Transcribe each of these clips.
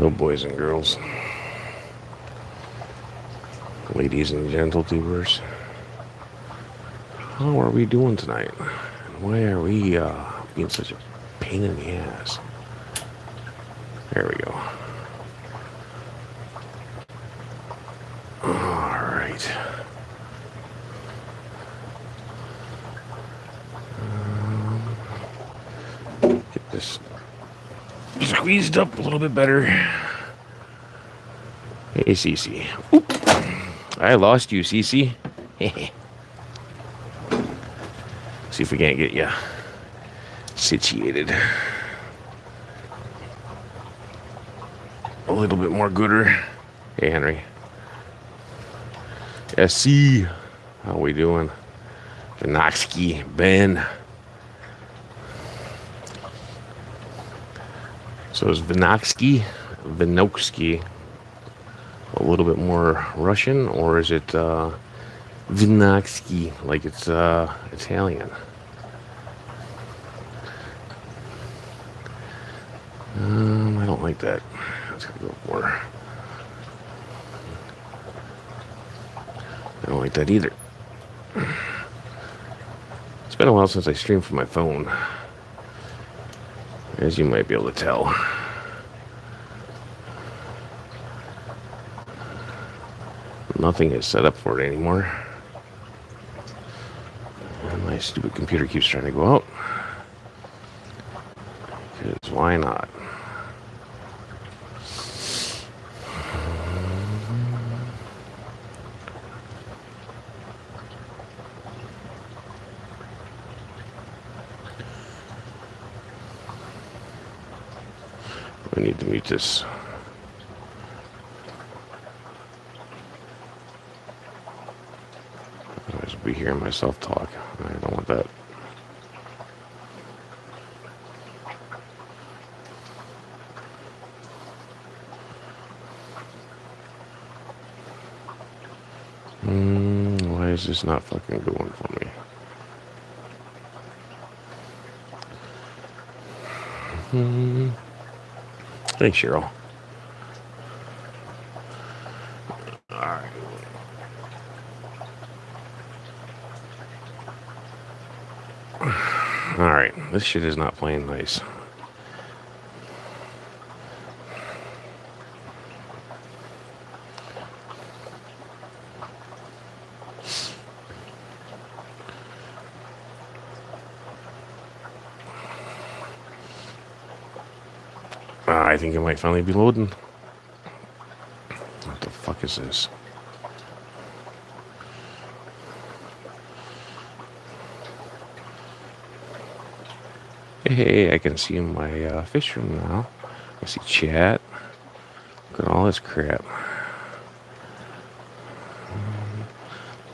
Hello, boys and girls, ladies and gentletubers. How are we doing tonight? And why are we being such a pain in the ass? There we go. Alright. Get this squeezed up a little bit better. Hey, Cece. Oop. I lost you, Cece. See if we can't get you situated a little bit more gooder. Hey, Henry. SC. How we doing? Vinoxky. Ben. So is Vinoxky a little bit more Russian, or is it Vinoxky, like it's Italian? I don't like that. Let's go more. I don't like that either. It's been a while since I streamed from my phone, as you might be able to tell. Nothing is set up for it anymore. And my stupid computer keeps trying to go out. Because why not? I need to mute this. Otherwise I'll be hearing myself talk. I don't want that. Why is this not fucking going for me? Thanks, Cheryl. Alright. Alright, this shit is not playing nice. I think it might finally be loading. What the fuck is this? Hey, I can see my fish room now. I see chat. Look at all this crap.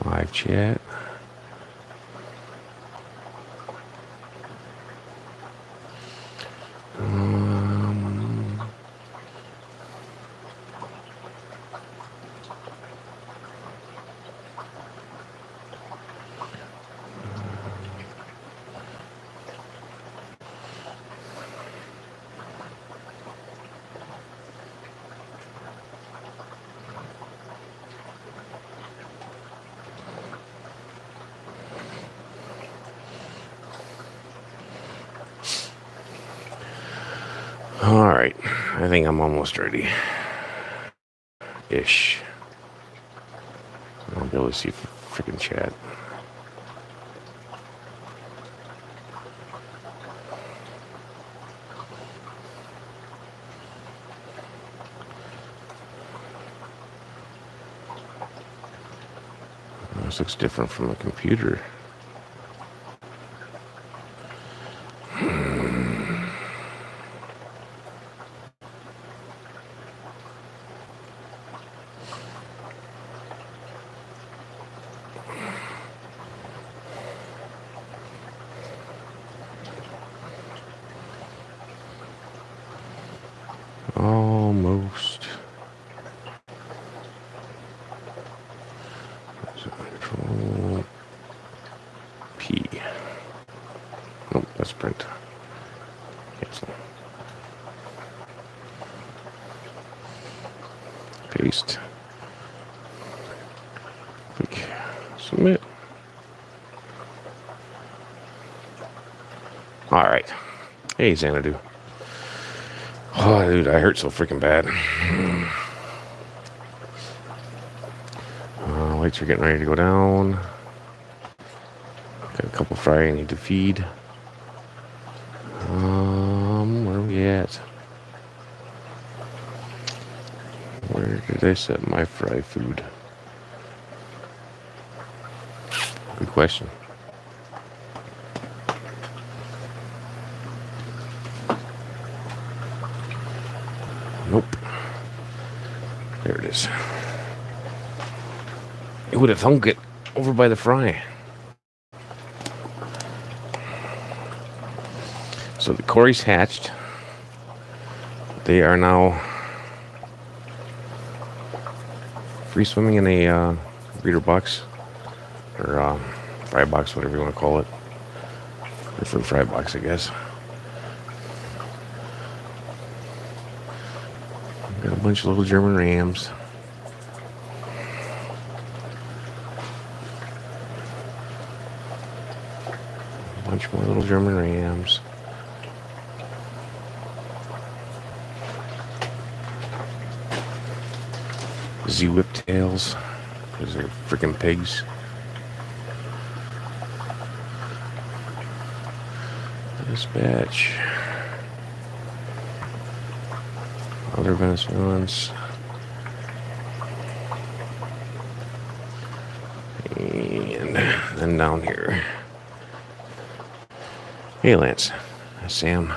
Live chat. Alright, I think I'm almost ready. Ish. I'll be able to see freaking chat. This looks different from a computer. Almost. Control P. Nope, that's print. Cancel. Paste. Click submit. All right. Hey, Xanadu. Oh, dude, I hurt so freaking bad. Lights are getting ready to go down. Got a couple fry I need to feed. Where are we at? Where did I set my fry food? Good question. Nope. There it is. You would have thunk it over by the fry. So the Corys hatched. They are now free swimming in a breeder box or fry box, whatever you want to call it. Different fry box, I guess. Got a bunch of little German rams. A bunch more little German rams. Z-whiptails. Those are freaking pigs. Dispatch. Other Venezuelans. And then down here. Hey, Lance. Sam.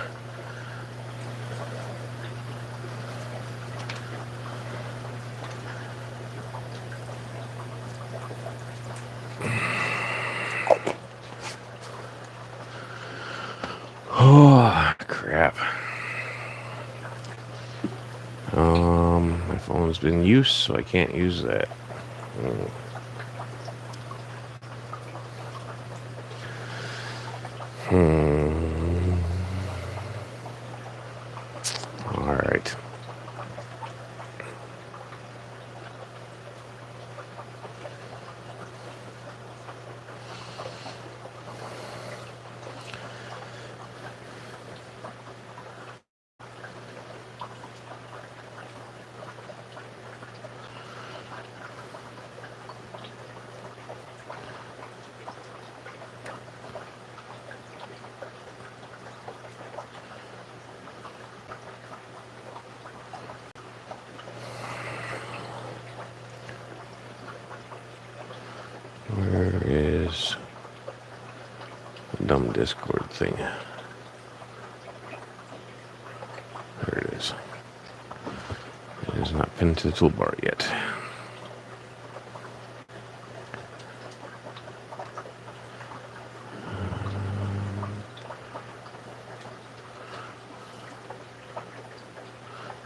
Oh, crap. My phone's been used, so I can't use that. All right. Where is the dumb Discord thing? There it is. It is not pinned to the toolbar yet.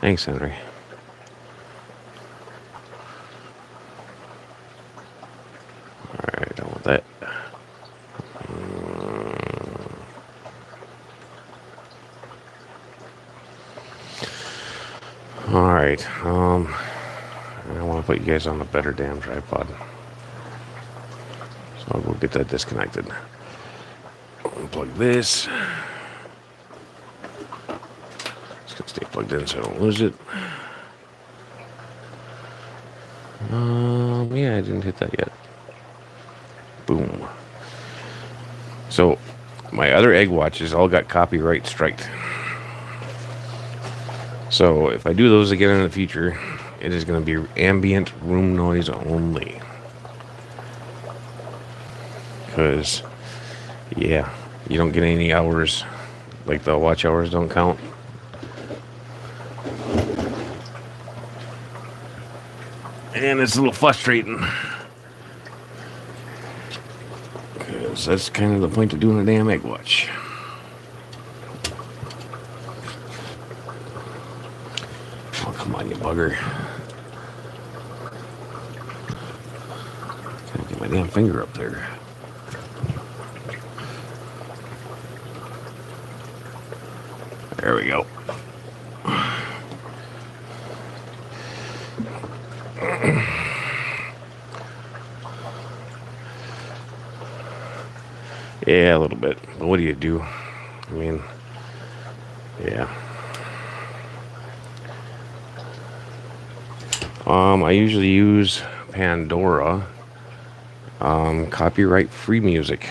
Thanks, Henry. Alright, done with that. Alright, I want to put you guys on a better damn tripod. So I'll go get that disconnected. Unplug this. It's gonna stay plugged in so I don't lose it. Yeah, I didn't hit that yet. Boom. So my other egg watches all got copyright striked. So if I do those again in the future, it is going to be ambient room noise only. Because, yeah, you don't get any hours, like the watch hours don't count. And it's a little frustrating. Because that's kind of the point of doing a damn egg watch. Oh, come on, you bugger. Can't get my damn finger up there. There we go. Yeah, a little bit. But what do you do? I mean, yeah. I usually use Pandora, copyright free music.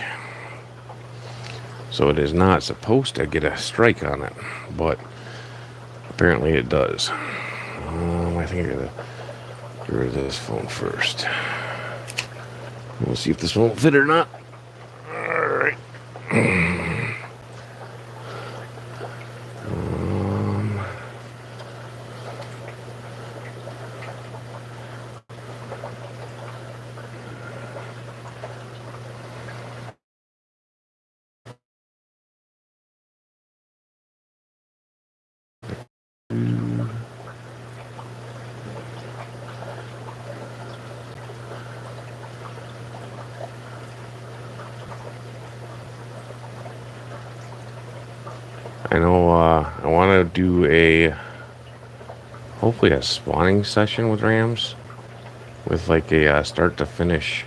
So it is not supposed to get a strike on it, but apparently it does. I think I gotta get rid of this phone first. We'll see if this won't fit or not. Alright. I know I want to do hopefully a spawning session with rams, with like a start to finish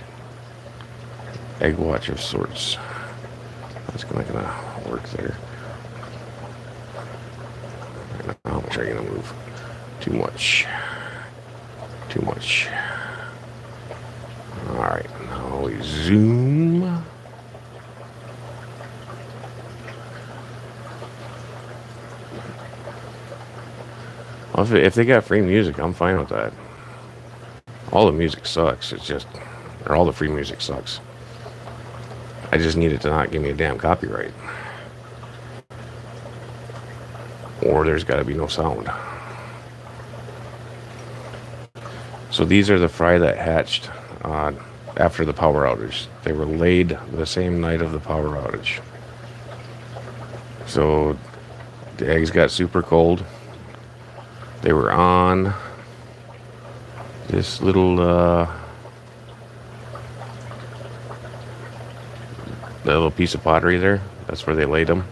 egg watch of sorts. That's not gonna work there. I don't know how much are you gonna move? Too much. Too much. Alright, now we zoom. Well, if they got free music, I'm fine with that. All the music sucks. It's just, or all the free music sucks. I just need it to not give me a damn copyright. Or there's got to be no sound. So these are the fry that hatched after the power outage. They were laid the same night of the power outage. So the eggs got super cold. They were on this little that little piece of pottery there. That's where they laid them.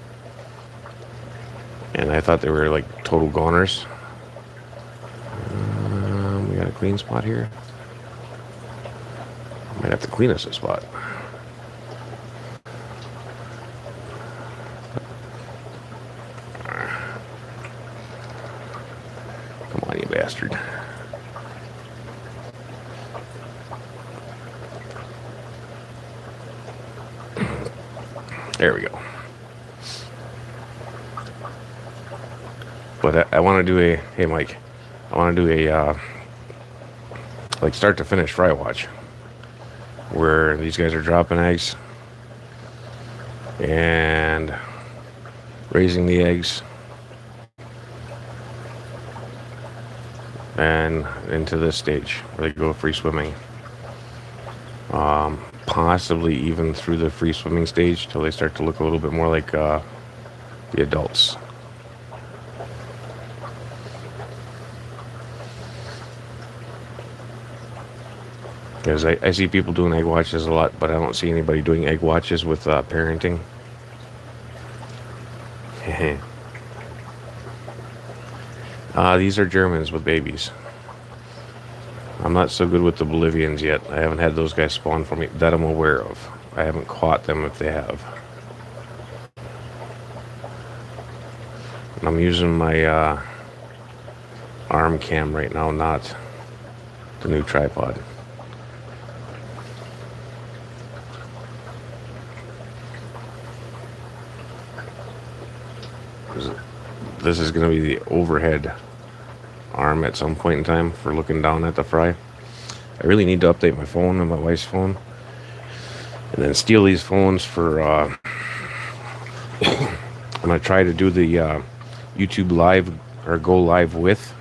And I thought they were like total goners. We got a clean spot here. Might have to clean us a spot. Come on, you bastard. There we go. But I want to do hey Mike, I want to do a like start to finish fry watch, where these guys are dropping eggs and raising the eggs and into this stage where they go free swimming. Possibly even through the free swimming stage till they start to look a little bit more like the adults. Because I see people doing egg watches a lot, but I don't see anybody doing egg watches with parenting. These are Germans with babies. I'm not so good with the Bolivians yet. I haven't had those guys spawn for me that I'm aware of. I haven't caught them if they have. I'm using my arm cam right now, not the new tripod. This is going to be the overhead arm at some point in time for looking down at the fry. I really need to update my phone and my wife's phone, and then steal these phones for I'm going to try to do the YouTube live or go live with,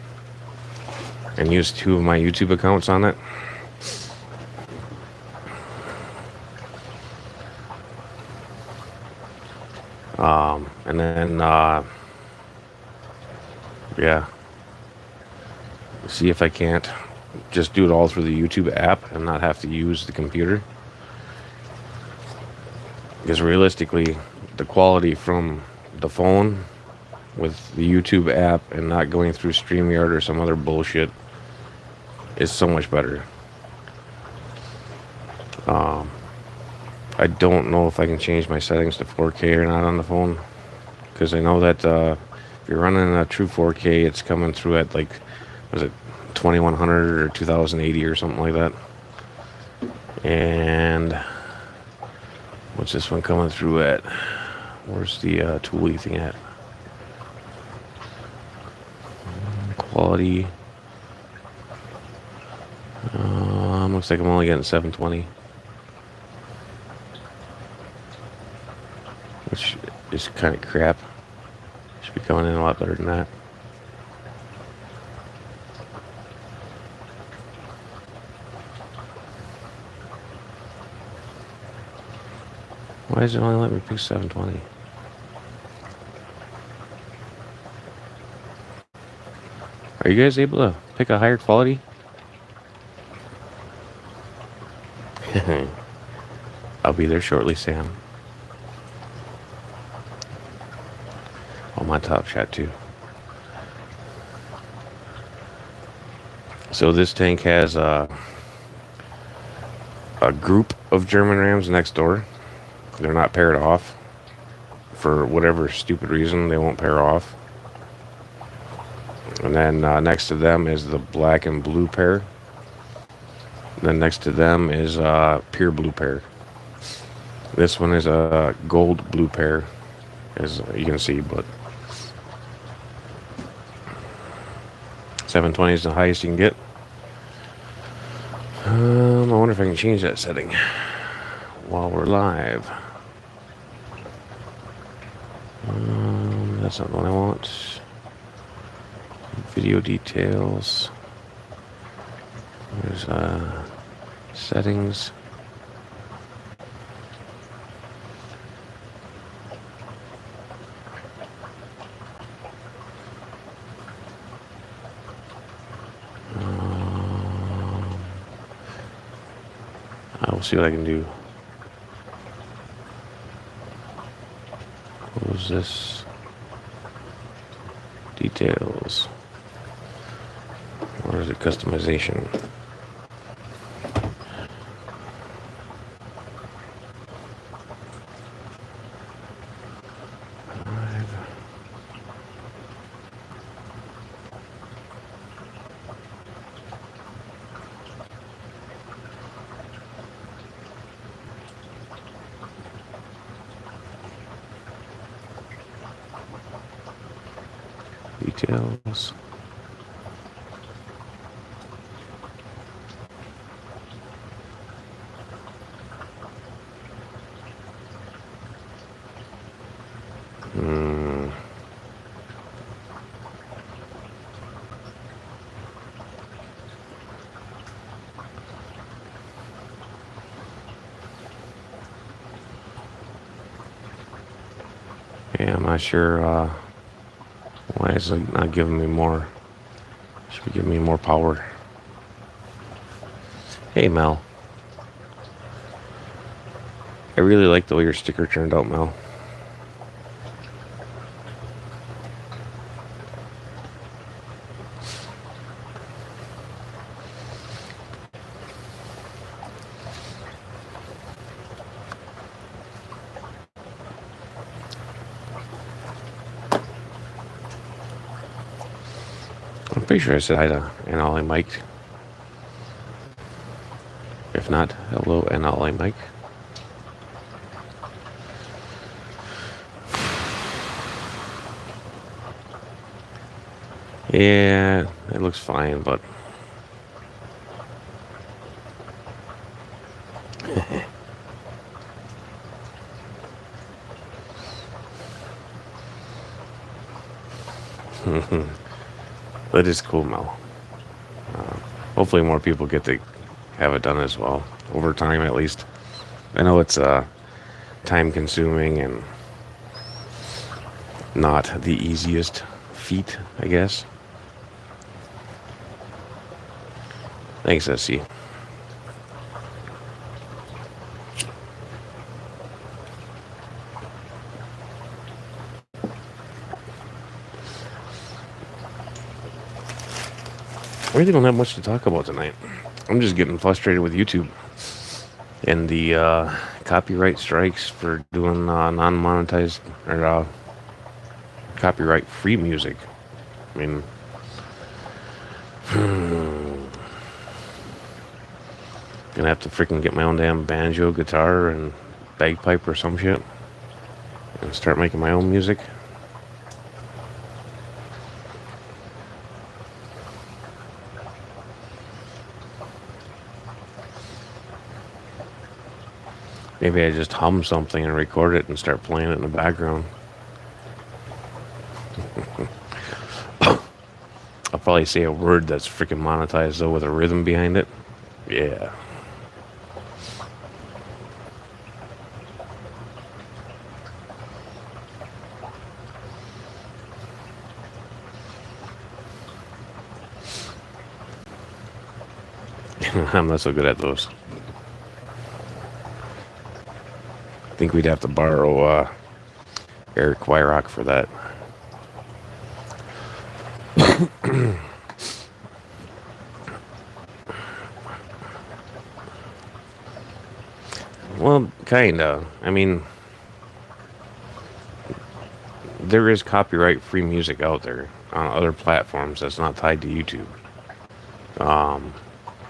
and use 2 of my YouTube accounts on it. And then yeah, see if I can't just do it all through the YouTube app and not have to use the computer. Because realistically, the quality from the phone with the YouTube app and not going through StreamYard or some other bullshit is so much better. I don't know if I can change my settings to 4K or not on the phone, because I know that if you're running a true 4K, it's coming through at like, was it 2100 or 2080 or something like that. And what's this one coming through at? Where's the toolie thing at? Quality. Looks like I'm only getting 720. Which is kind of crap. Should be coming in a lot better than that. Why does it only let me pick 720? Are you guys able to pick a higher quality? I'll be there shortly, Sam. On my top shot too. So this tank has a group of German Rams next door. They're not paired off. For whatever stupid reason, they won't pair off. And then next to them is the black and blue pair. Then next to them is pure blue pair. This one is a gold blue pair, as you can see, but 720 is the highest you can get. I wonder if I can change that setting while we're live. That's not the one I want. Video details. There's settings. I will see what I can do. What was this? Details. Or is it customization? Details. Yeah, I'm not sure why is it not giving me more. Should be giving me more power. Hey, Mel. I really like the way your sticker turned out, Mel. I'm pretty sure I said hi to NLA Mike. If not, hello NLA Mike. Yeah, it looks fine, but that is cool, Mel. Hopefully more people get to have it done as well, over time at least. I know it's time consuming and not the easiest feat, I guess. Thanks, SC. really don't have much to talk about tonight. I'm just getting frustrated with YouTube and the copyright strikes for doing non-monetized or copyright-free music. I mean, gonna have to freaking get my own damn banjo, guitar, and bagpipe or some shit and start making my own music. Maybe I just hum something and record it and start playing it in the background. I'll probably say a word that's freaking monetized though with a rhythm behind it. Yeah. I'm not so good at those. I think we'd have to borrow Eric Wyrock for that. Well, kinda. I mean, there is copyright-free music out there on other platforms that's not tied to YouTube.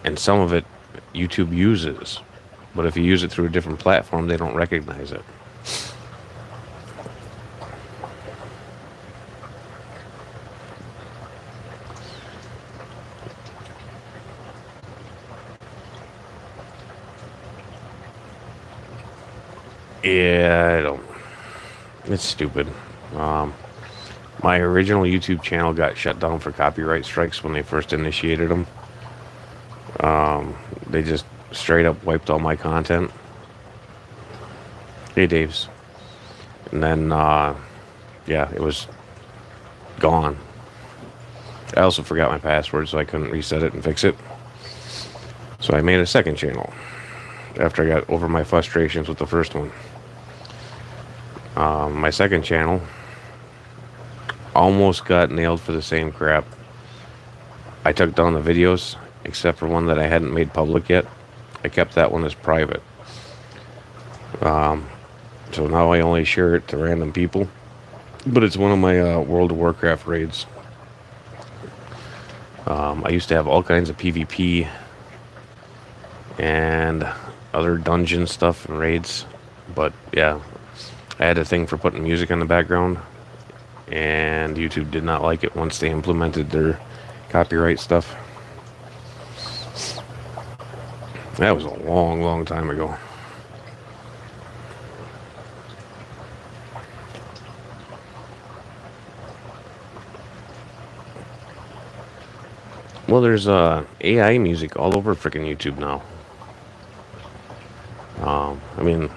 And some of it YouTube uses. But if you use it through a different platform, they don't recognize it. Yeah, I don't. It's stupid. My original YouTube channel got shut down for copyright strikes when they first initiated them. They just straight up wiped all my content. Hey, Daves. And then, yeah, it was gone. I also forgot my password, so I couldn't reset it and fix it. So I made a second channel after I got over my frustrations with the first one. My second channel almost got nailed for the same crap. I took down the videos, except for one that I hadn't made public yet. I kept that one as private. So now I only share it to random people. But it's one of my World of Warcraft raids. I used to have all kinds of PvP and other dungeon stuff and raids. But yeah, I had a thing for putting music in the background. And YouTube did not like it once they implemented their copyright stuff. That was a long, long time ago. Well, there's AI music all over freaking YouTube now. I mean,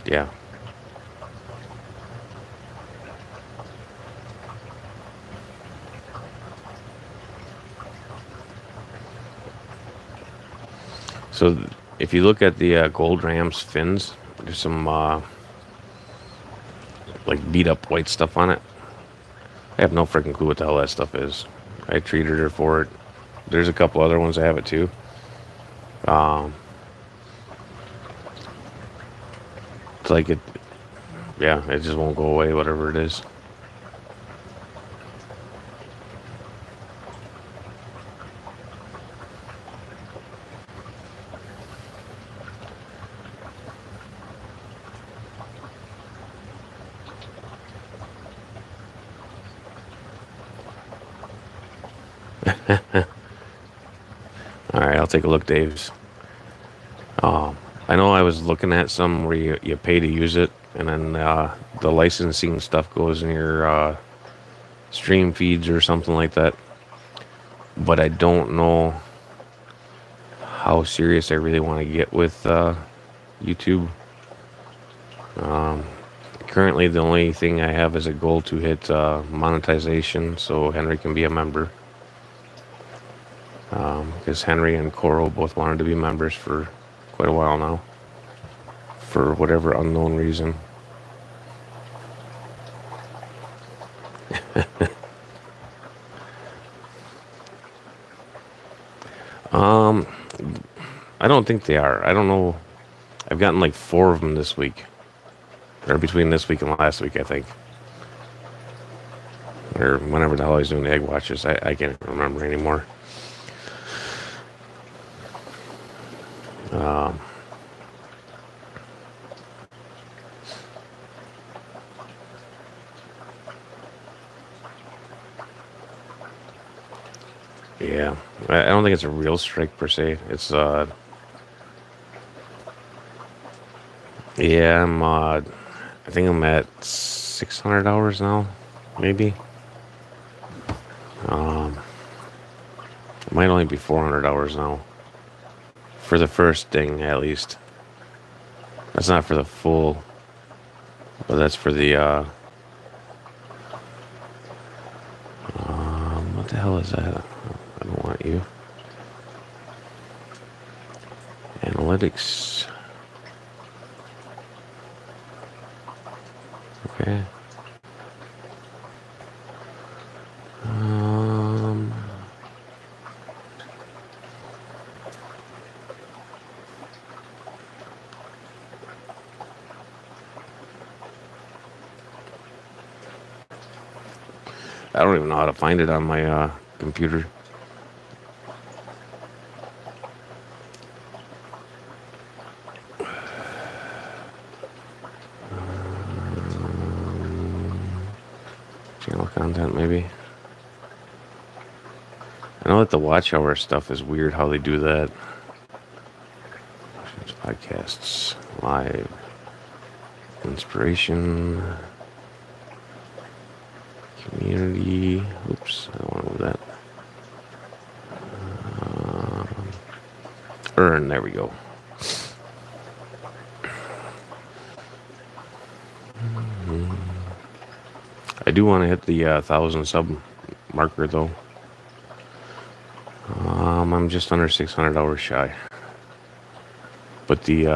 yeah. So if you look at the gold ram's fins, there's some like beat up white stuff on it. I have no freaking clue what the hell that stuff is. I treated her for it. There's a couple other ones that have it too. It's like it, yeah, it just won't go away, whatever it is. Alright, I'll take a look, Dave's. I know I was looking at some where you pay to use it, and then the licensing stuff goes in your stream feeds or something like that. But I don't know how serious I really want to get with YouTube. Currently, the only thing I have is a goal to hit monetization, so Henry can be a member. Because Henry and Coro both wanted to be members for quite a while now, for whatever unknown reason. Um, I don't think they are. I don't know. I've gotten like 4 of them this week, or between this week and last week, I think, or whenever the hell I was doing the egg watches. I can't remember anymore. Um, yeah, I don't think it's a real strike per se. It's yeah, I think I'm at 600 hours now, maybe. Um, it might only be 400 hours now for the first thing, at least. That's not for the full, but that's for the what the hell is that? I don't want you. Analytics. Okay. I don't even know how to find it on my computer. Channel content, maybe. I know that the watch hour stuff is weird how they do that. Podcasts, live, inspiration, community. Oops, I don't want to move that. Earn, there we go. I do want to hit the 1,000 sub marker though. I'm just under 600 hours shy. But the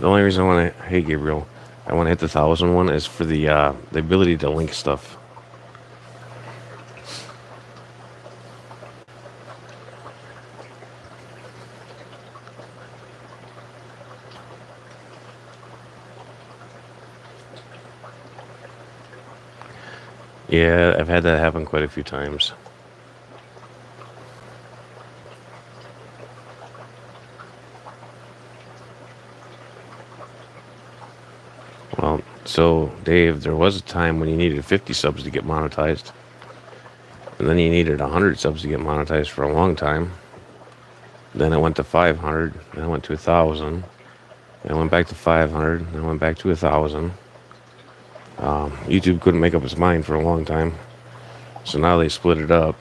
only reason I want to, hey Gabriel, I want to hit the 1,000 one is for the ability to link stuff. Yeah, I've had that happen quite a few times. Well, so Dave, there was a time when you needed 50 subs to get monetized. And then you needed 100 subs to get monetized for a long time. Then it went to 500, then it went to 1,000. Then it went back to 500, then it went back to 1,000. YouTube couldn't make up its mind for a long time. So now they split it up.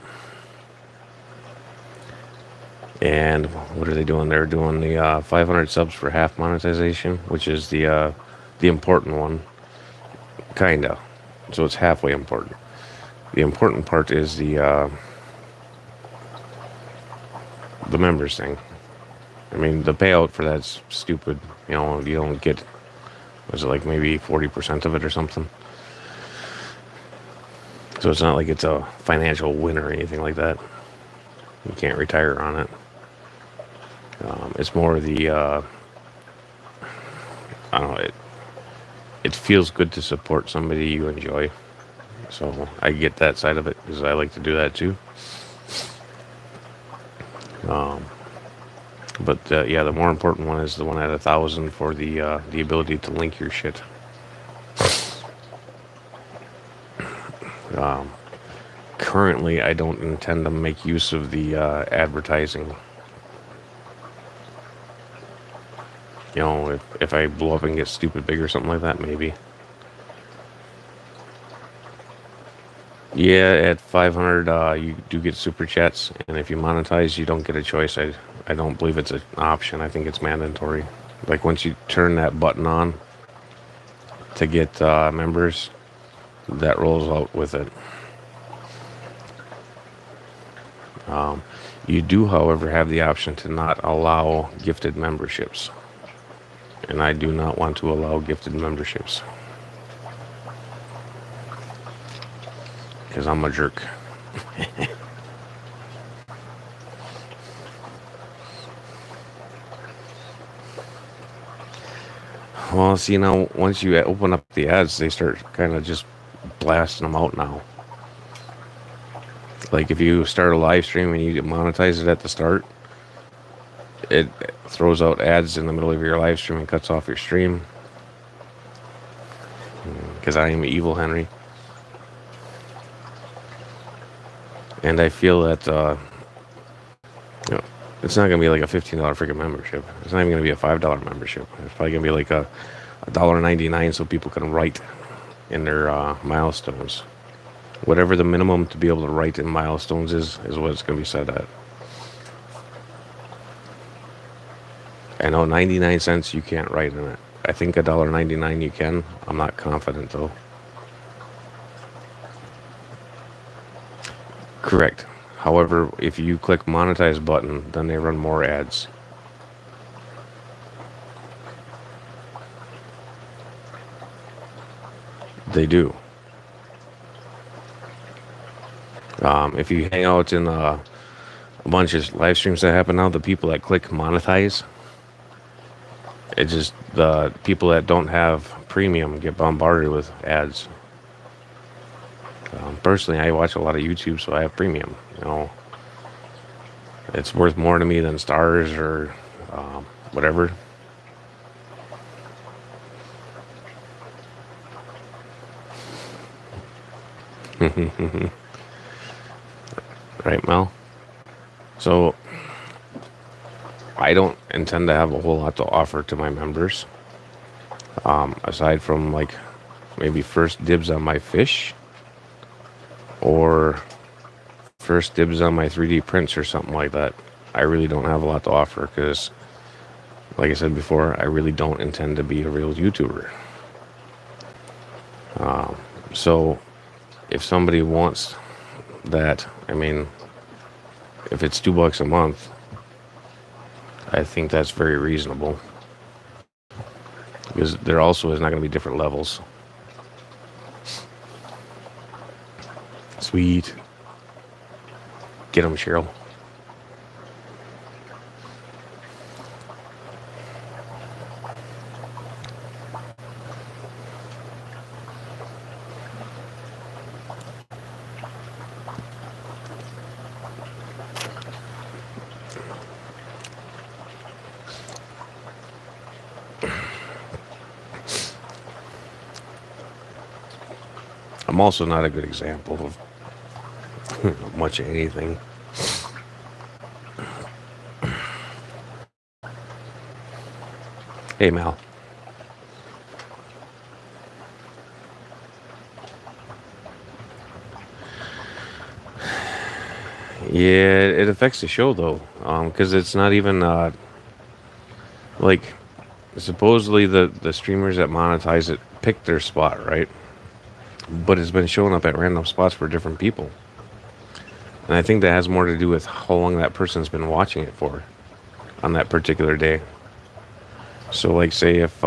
And what are they doing? They're doing the 500 subs for half monetization, which is the important one. Kinda. So it's halfway important. The important part is the members thing. I mean, the payout for that's stupid. You know, you don't get, was it like maybe 40% of it or something? So it's not like it's a financial win or anything like that. You can't retire on it. It's more the, I don't know, it feels good to support somebody you enjoy. So I get that side of it because I like to do that too. But yeah, the more important one is the one at 1,000 for the ability to link your shit. Currently, I don't intend to make use of the advertising. You know, if I blow up and get stupid big or something like that, maybe. Yeah, at 500, you do get super chats, and if you monetize, you don't get a choice. I don't believe it's an option. I think it's mandatory. Like once you turn that button on to get members, that rolls out with it. You do, however, have the option to not allow gifted memberships. And I do not want to allow gifted memberships. Because I'm a jerk. Well, see, now once you open up the ads, they start kind of just blasting them out now. Like if you start a live stream and you monetize it at the start, it throws out ads in the middle of your live stream and cuts off your stream. Because I am evil, Henry. And I feel that you know, it's not going to be like a $15 freaking membership. It's not even going to be a $5 membership. It's probably going to be like a $1.99 so people can write in their milestones. Whatever the minimum to be able to write in milestones is what it's going to be set at. I know 99 cents you can't write in it. I think $1.99 you can. I'm not confident though. Correct. However, if you click monetize button, then they run more ads. They do. If you hang out in a bunch of live streams that happen now, the people that click monetize, it just, the people that don't have premium get bombarded with ads. Personally, I watch a lot of YouTube, so I have premium. You know, it's worth more to me than stars or whatever. Right, Mel? So, I don't intend to have a whole lot to offer to my members. Aside from like maybe first dibs on my fish or first dibs on my 3D prints or something like that. I really don't have a lot to offer because, like I said before, I really don't intend to be a real YouTuber. So if somebody wants that, I mean, if it's $2 a month, I think that's very reasonable. Because there also is not going to be different levels. Sweet. Get them, Cheryl. I'm also not a good example of much of anything. Hey, Mal. Yeah, it affects the show though, because it's not even like supposedly the streamers that monetize it pick their spot, right? But it's been showing up at random spots for different people. And I think that has more to do with how long that person's been watching it for on that particular day. So like say if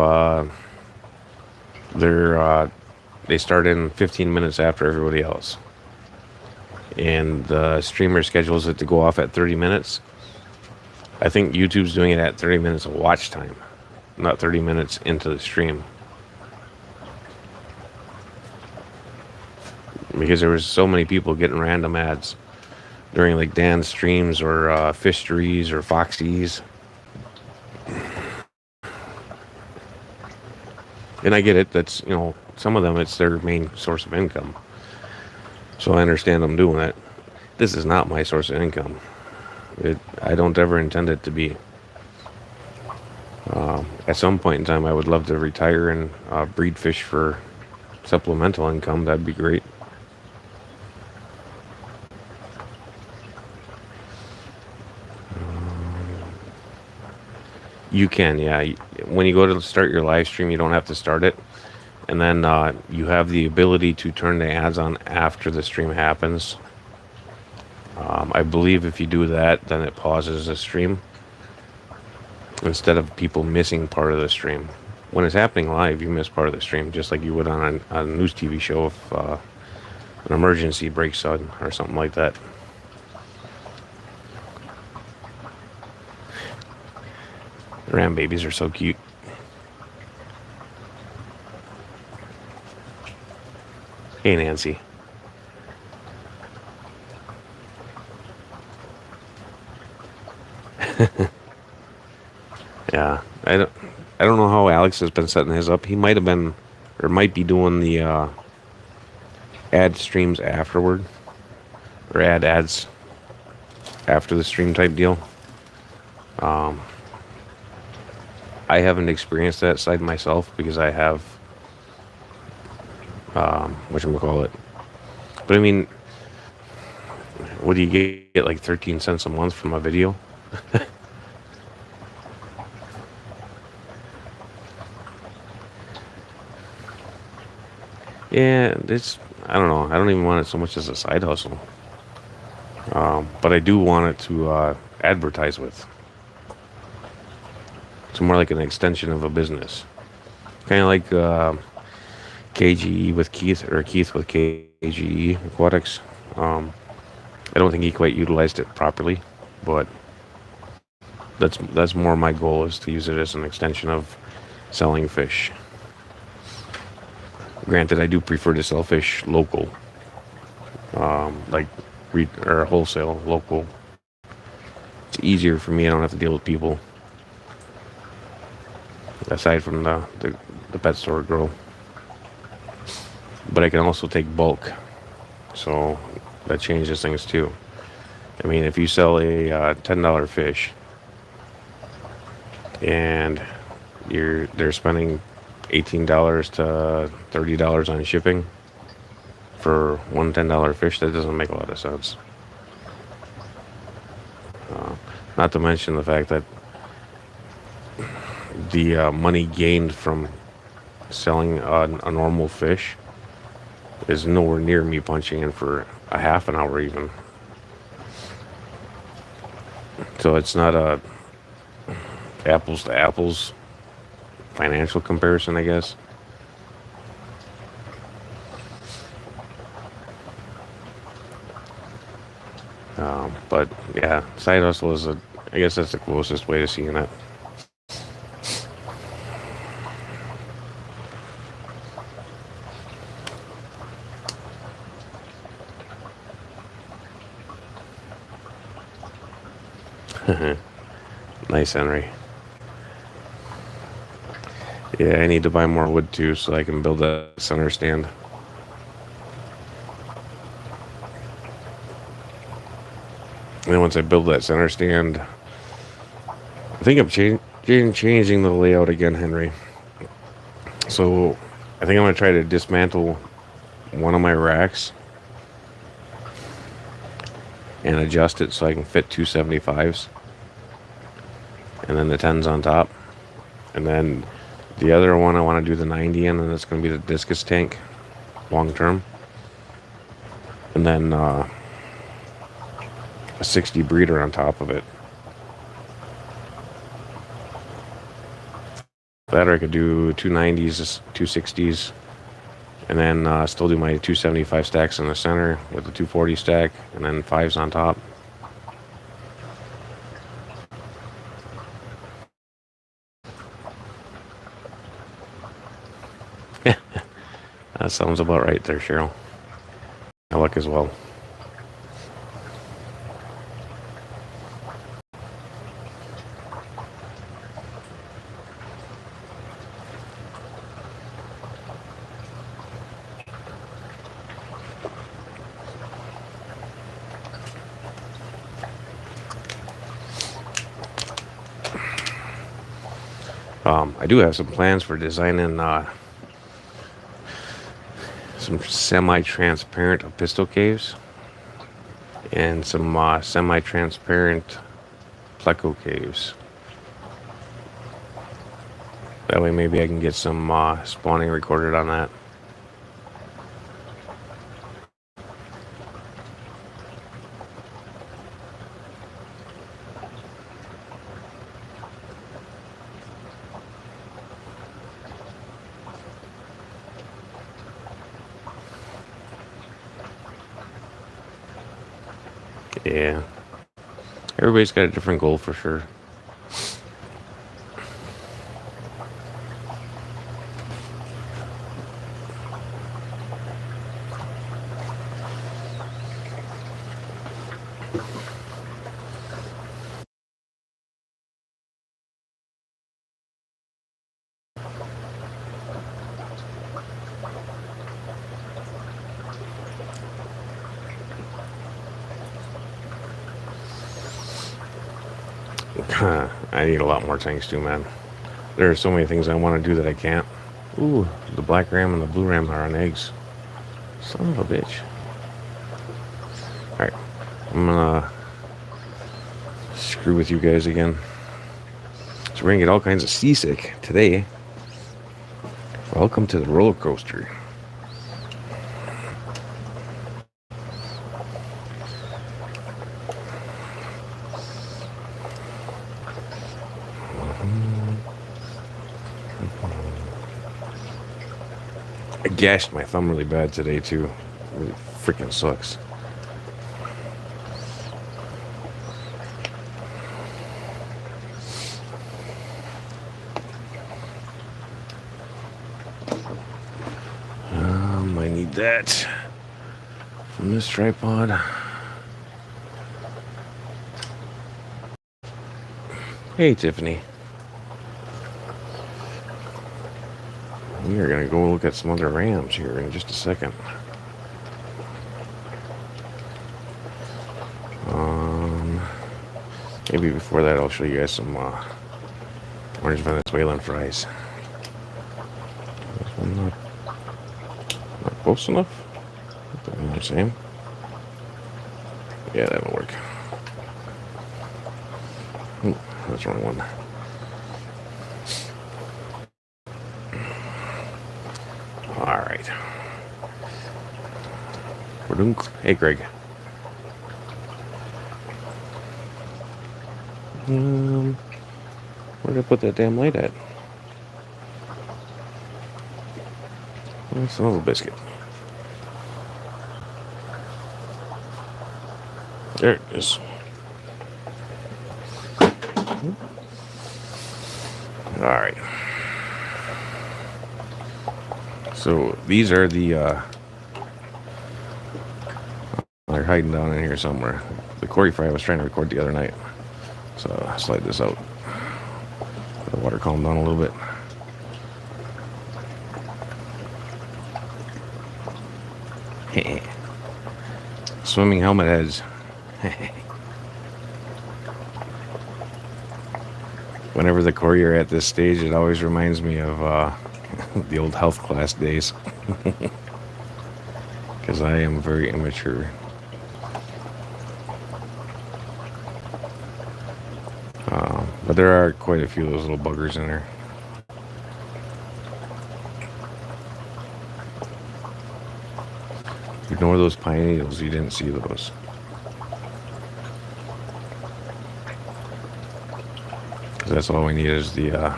they start in 15 minutes after everybody else and the streamer schedules it to go off at 30 minutes, I think YouTube's doing it at 30 minutes of watch time, not 30 minutes into the stream. Because there was so many people getting random ads during like Dan's streams or Fisheries or Foxy's. And I get it. That's, you know, some of them, it's their main source of income. So I understand them doing it. This is not my source of income. I don't ever intend it to be. At some point in time, I would love to retire and breed fish for supplemental income. That'd be great. You can, yeah. When you go to start your live stream, you don't have to start it. And then you have the ability to turn the ads on after the stream happens. I believe if you do that, then it pauses the stream instead of people missing part of the stream. When it's happening live, you miss part of the stream, just like you would on a news TV show if an emergency breaks on or something like that. Ram babies are so cute. Hey, Nancy. Yeah, I don't know how Alex has been setting his up. He might have been, or might be doing the ad streams afterward, or ads after the stream type deal. I haven't experienced that side myself because I have, whatchamacallit. But I mean, what do you get like 13 cents a month from a video? Yeah, I don't know. I don't even want it so much as a side hustle. But I do want it to advertise with. It's more like an extension of a business. Kind of like KGE with Keith, or Keith with KGE Aquatics. I don't think he quite utilized it properly, but that's more my goal, is to use it as an extension of selling fish. Granted, I do prefer to sell fish local, like or wholesale local. It's easier for me. I don't have to deal with people, aside from the pet store girl. But I can also take bulk, so that changes things too. I mean, if you sell a $10 fish and they're spending $18 to $30 on shipping for one $10 fish, that doesn't make a lot of sense. Not to mention the fact that the money gained from selling a normal fish is nowhere near me punching in for a half an hour even. So it's not a apples to apples financial comparison, I guess. But yeah, side hustle is I guess that's the closest way to seeing it. Nice, Henry. Yeah, I need to buy more wood too, so I can build that center stand. And then once I build that center stand, I think I'm changing the layout again, Henry. So I think I'm going to try to dismantle one of my racks and adjust it so I can fit 275s. And then the 10s on top. And then the other one I want to do the 90 in, and it's going to be the discus tank long term. And then a 60 breeder on top of it. That, or I could do 290s, 260s, and then still do my 275 stacks in the center with the 240 stack, and then 5s on top. That sounds about right there, Cheryl. I luck as well. I do have some plans for designing some semi-transparent pistol caves and some semi-transparent pleco caves. That way maybe I can get some spawning recorded on that. Yeah. Everybody's got a different goal for sure. I need a lot more tanks too, man. There are so many things I want to do that I can't. Ooh, the black ram and the blue ram are on eggs. Son of a bitch. Alright, I'm gonna screw with you guys again. So we're gonna get all kinds of seasick today. Welcome to the roller coaster. I gashed my thumb really bad today too. It really freaking sucks. I need that from this tripod. Hey, Tiffany. We are going to go look at some other rams here in just a second. Maybe before that I'll show you guys some orange Venezuelan fries. This one not close enough? The same? Yeah, that'll work. Ooh, that's the wrong one. Alright. Hey, Greg. Where did I put that damn light at? That's a little biscuit. There it is. Alright. So these are the they're hiding down in here somewhere. The Cory fry I was trying to record the other night. So I'll slide this out. Let the water calm down a little bit. Swimming helmet heads. Whenever the Cory are at this stage, it always reminds me of the old health class days. Because I am very immature. But there are quite a few of those little buggers in there. Ignore those pine needles, you didn't see those. Because that's all we need is the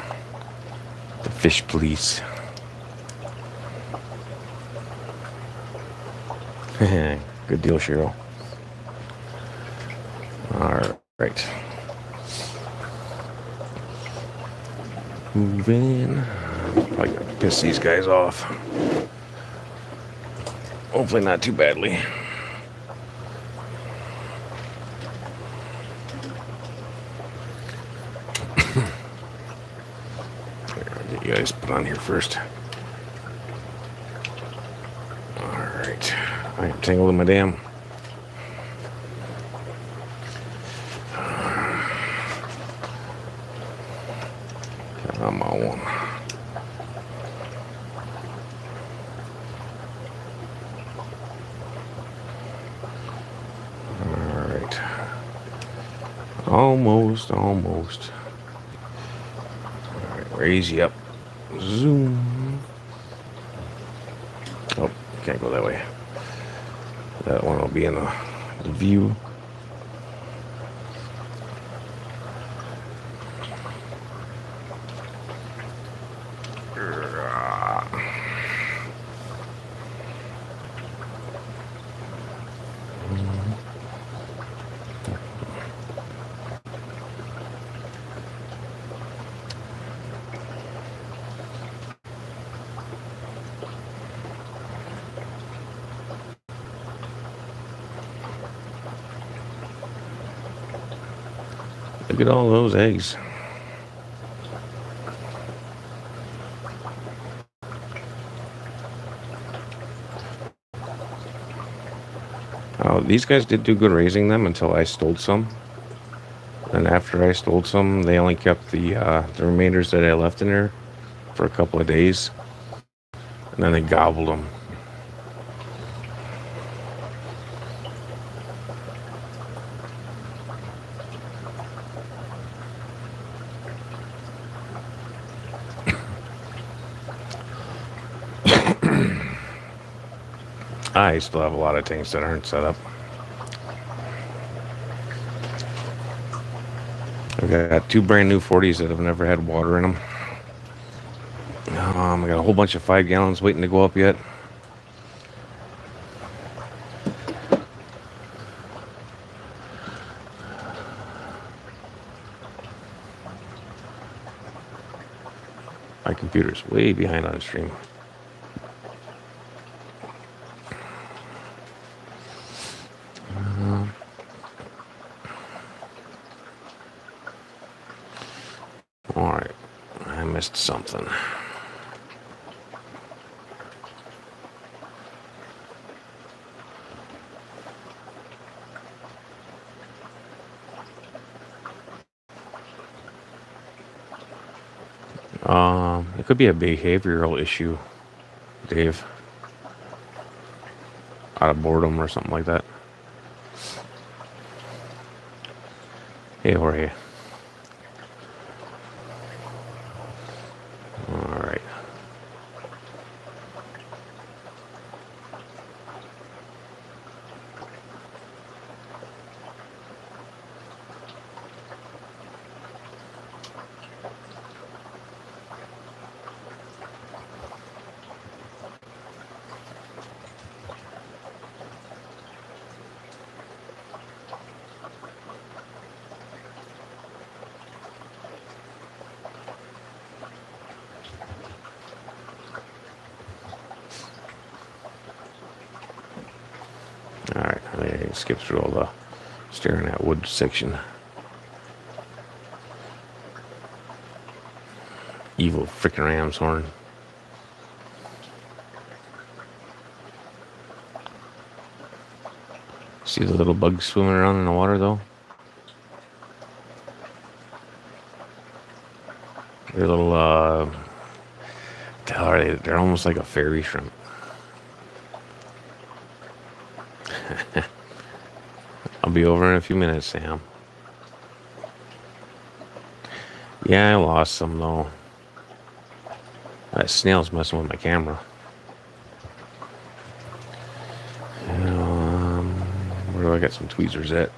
fish police. Good deal, Cheryl. Alright. Moving. Probably gonna piss these guys off. Hopefully not too badly. I'll get you guys put on here first. Alright. I am tangled in my dam. Come on. Alright. Almost. Alright, raise you up. Zoom. Oh, can't go that way. That one will be in the view. Look at all those eggs. Oh, these guys did do good raising them until I stole some. And after I stole some, they only kept the remainders that I left in there for a couple of days. And then they gobbled them. I still have a lot of tanks that aren't set up. I've got 2 brand new 40s that have never had water in them. I got a whole bunch of 5 gallons waiting to go up yet. My computer's way behind on stream. Alright, I missed something. It could be a behavioral issue, Dave. Out of boredom or something like that. Hey, Jorge. Alright. Alright, I can skip through all the staring at wood section. Evil freaking ram's horn. See the little bugs swimming around in the water though? They're little, they're almost like a fairy shrimp. I'll be over in a few minutes, Sam. Yeah, I lost some though. That snail's messing with my camera. Where do I get some tweezers at?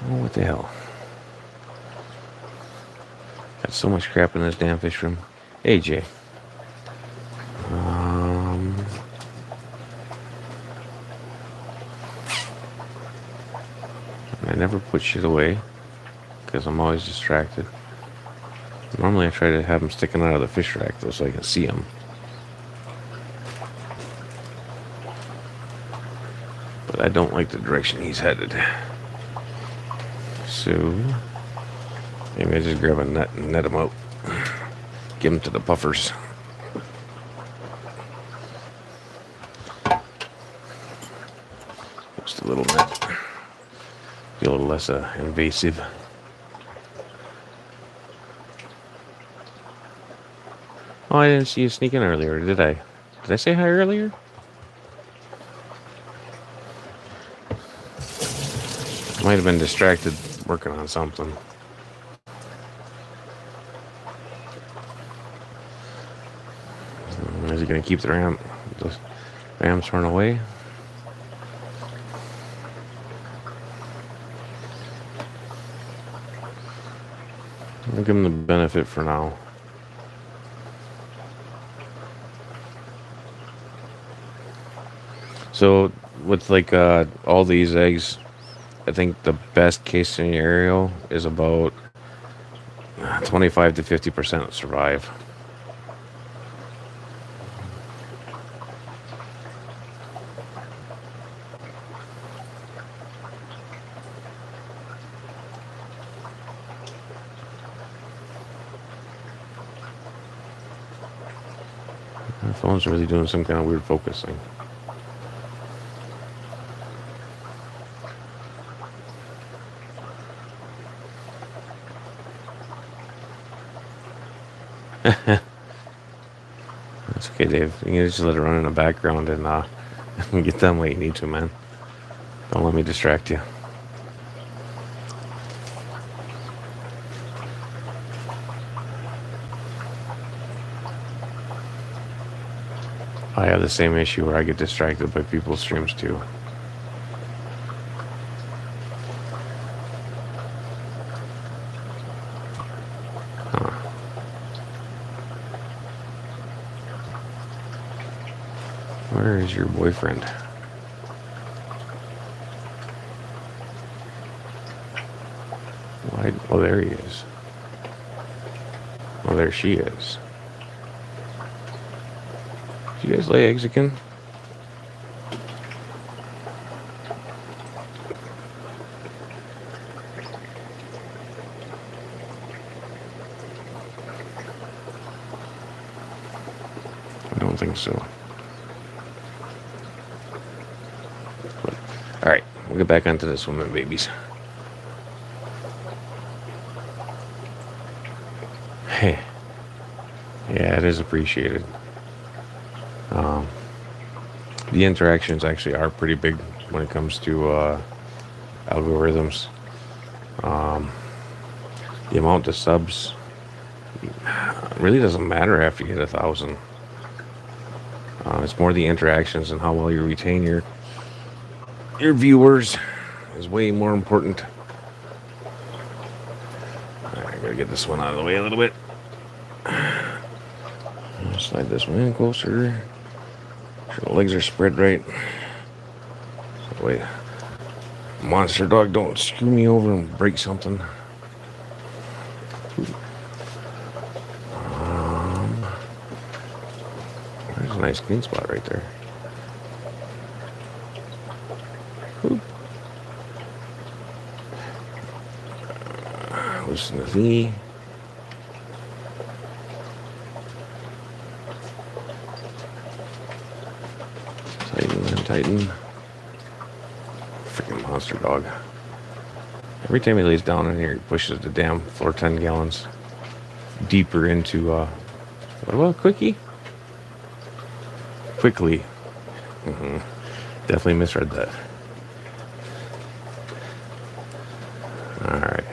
Oh, what the hell? Got so much crap in this damn fish room. Hey, Jay. I never put shit away because I'm always distracted. Normally I try to have them sticking out of the fish rack though so I can see them. But I don't like the direction he's headed. So maybe I just grab a net and net him out. Give him to the puffers. Just a little net. Be a little less invasive. Oh, I didn't see you sneak in earlier, did I? Did I say hi earlier? Might have been distracted working on something. Is he going to keep the ram's run away? I'll give him the benefit for now. So with like all these eggs, I think the best case scenario is about 25 to 50% survive. phone's really doing some kind of weird focusing. That's okay, Dave. You can just let it run in the background and get done what you need to, man. Don't let me distract you. I have the same issue where I get distracted by people's streams too. Huh. Where is your boyfriend? Why? Oh, there he is. Oh, there she is. Do you guys lay eggs again? I don't think so. But, all right, we'll get back onto this woman, babies. Hey, yeah, it is appreciated. The interactions actually are pretty big when it comes to algorithms. The amount of subs really doesn't matter after you hit 1,000. It's more the interactions and how well you retain your viewers is way more important. I gotta get this one out of the way a little bit. Slide this one in closer. Sure the legs are spread right. So wait, monster dog, don't screw me over and break something. There's a nice clean spot right there. Oop. Loosen the V. Tighten. Freaking monster dog. Every time he lays down in here, he pushes the damn floor 10 gallons deeper into, what about Quickie? Quickly. Definitely misread that. Alright.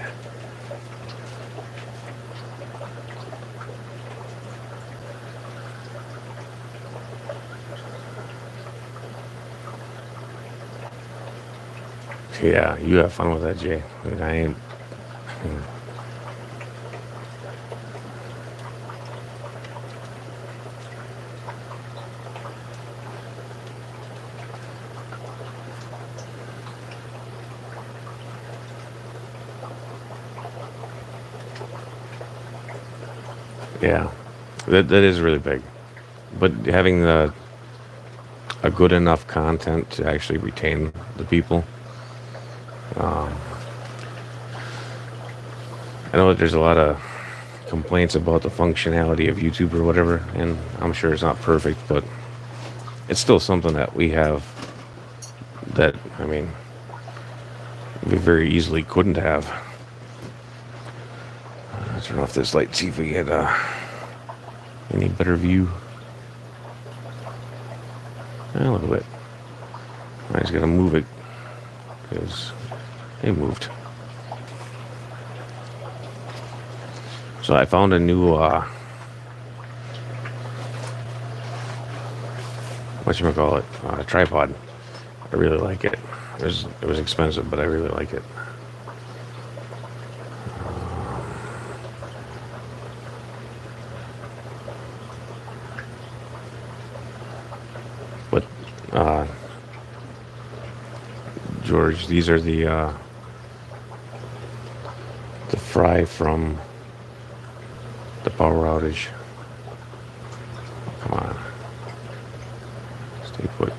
Yeah, you have fun with that, Jay. I ain't. Yeah, that is really big. But having a good enough content to actually retain the people. I know that there's a lot of complaints about the functionality of YouTube or whatever, and I'm sure it's not perfect, but it's still something that we have that, I mean, we very easily couldn't have. Let's turn off this light, see if we get any better view. A little bit. I just gotta move it because they moved. So I found a new whatchamacallit, tripod. I really like it. It was expensive, but I really like it. But George, these are the fry from the power outage. Come on. Stay put.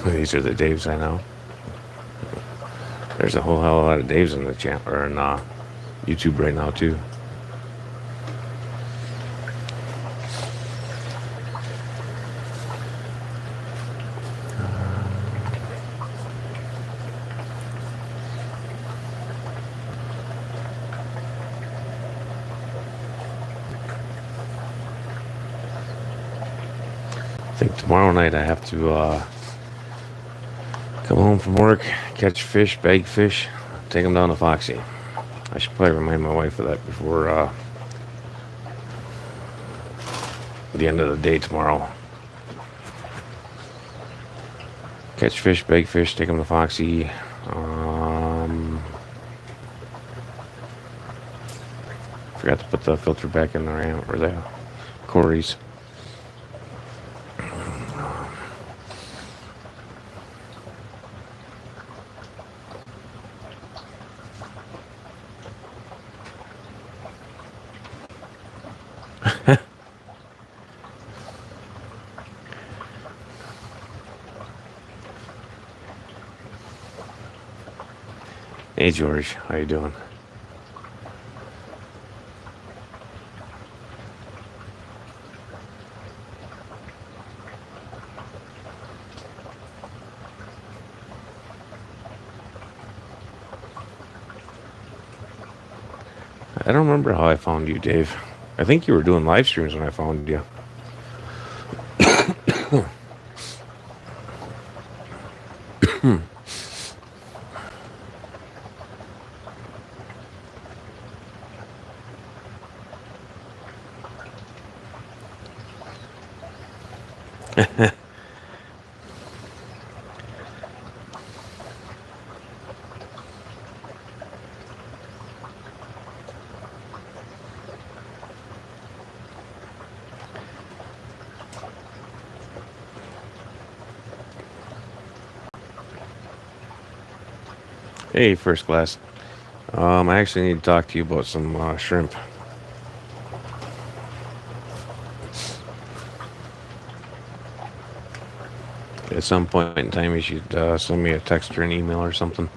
These are the Daves I know. There's a whole hell of a lot of Daves in the channel or in YouTube right now too. I think tomorrow night I have to come home from work, catch fish, bag fish, take them down to Foxy. I should probably remind my wife of that before the end of the day tomorrow. Catch fish, bag fish, take them to Foxy. Forgot to put the filter back in the ram or the Corey's. Hey George, how you doing? I don't remember how I found you, Dave. I think you were doing live streams when I found you. Hey, first class. I actually need to talk to you about some shrimp. At some point in time, you should send me a text or an email or something.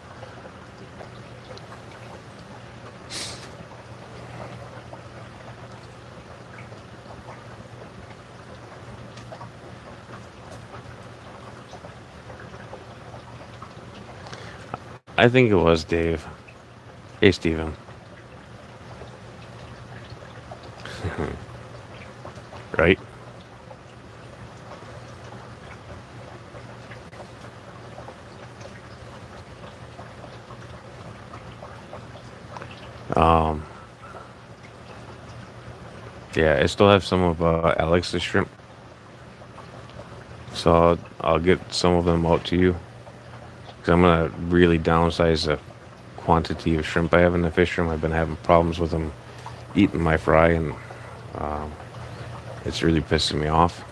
I think it was Dave. Hey, Steven. Right? Yeah, I still have some of Alex's shrimp. So I'll get some of them out to you. Because I'm going to really downsize the quantity of shrimp I have in the fish room. I've been having problems with them eating my fry, and it's really pissing me off.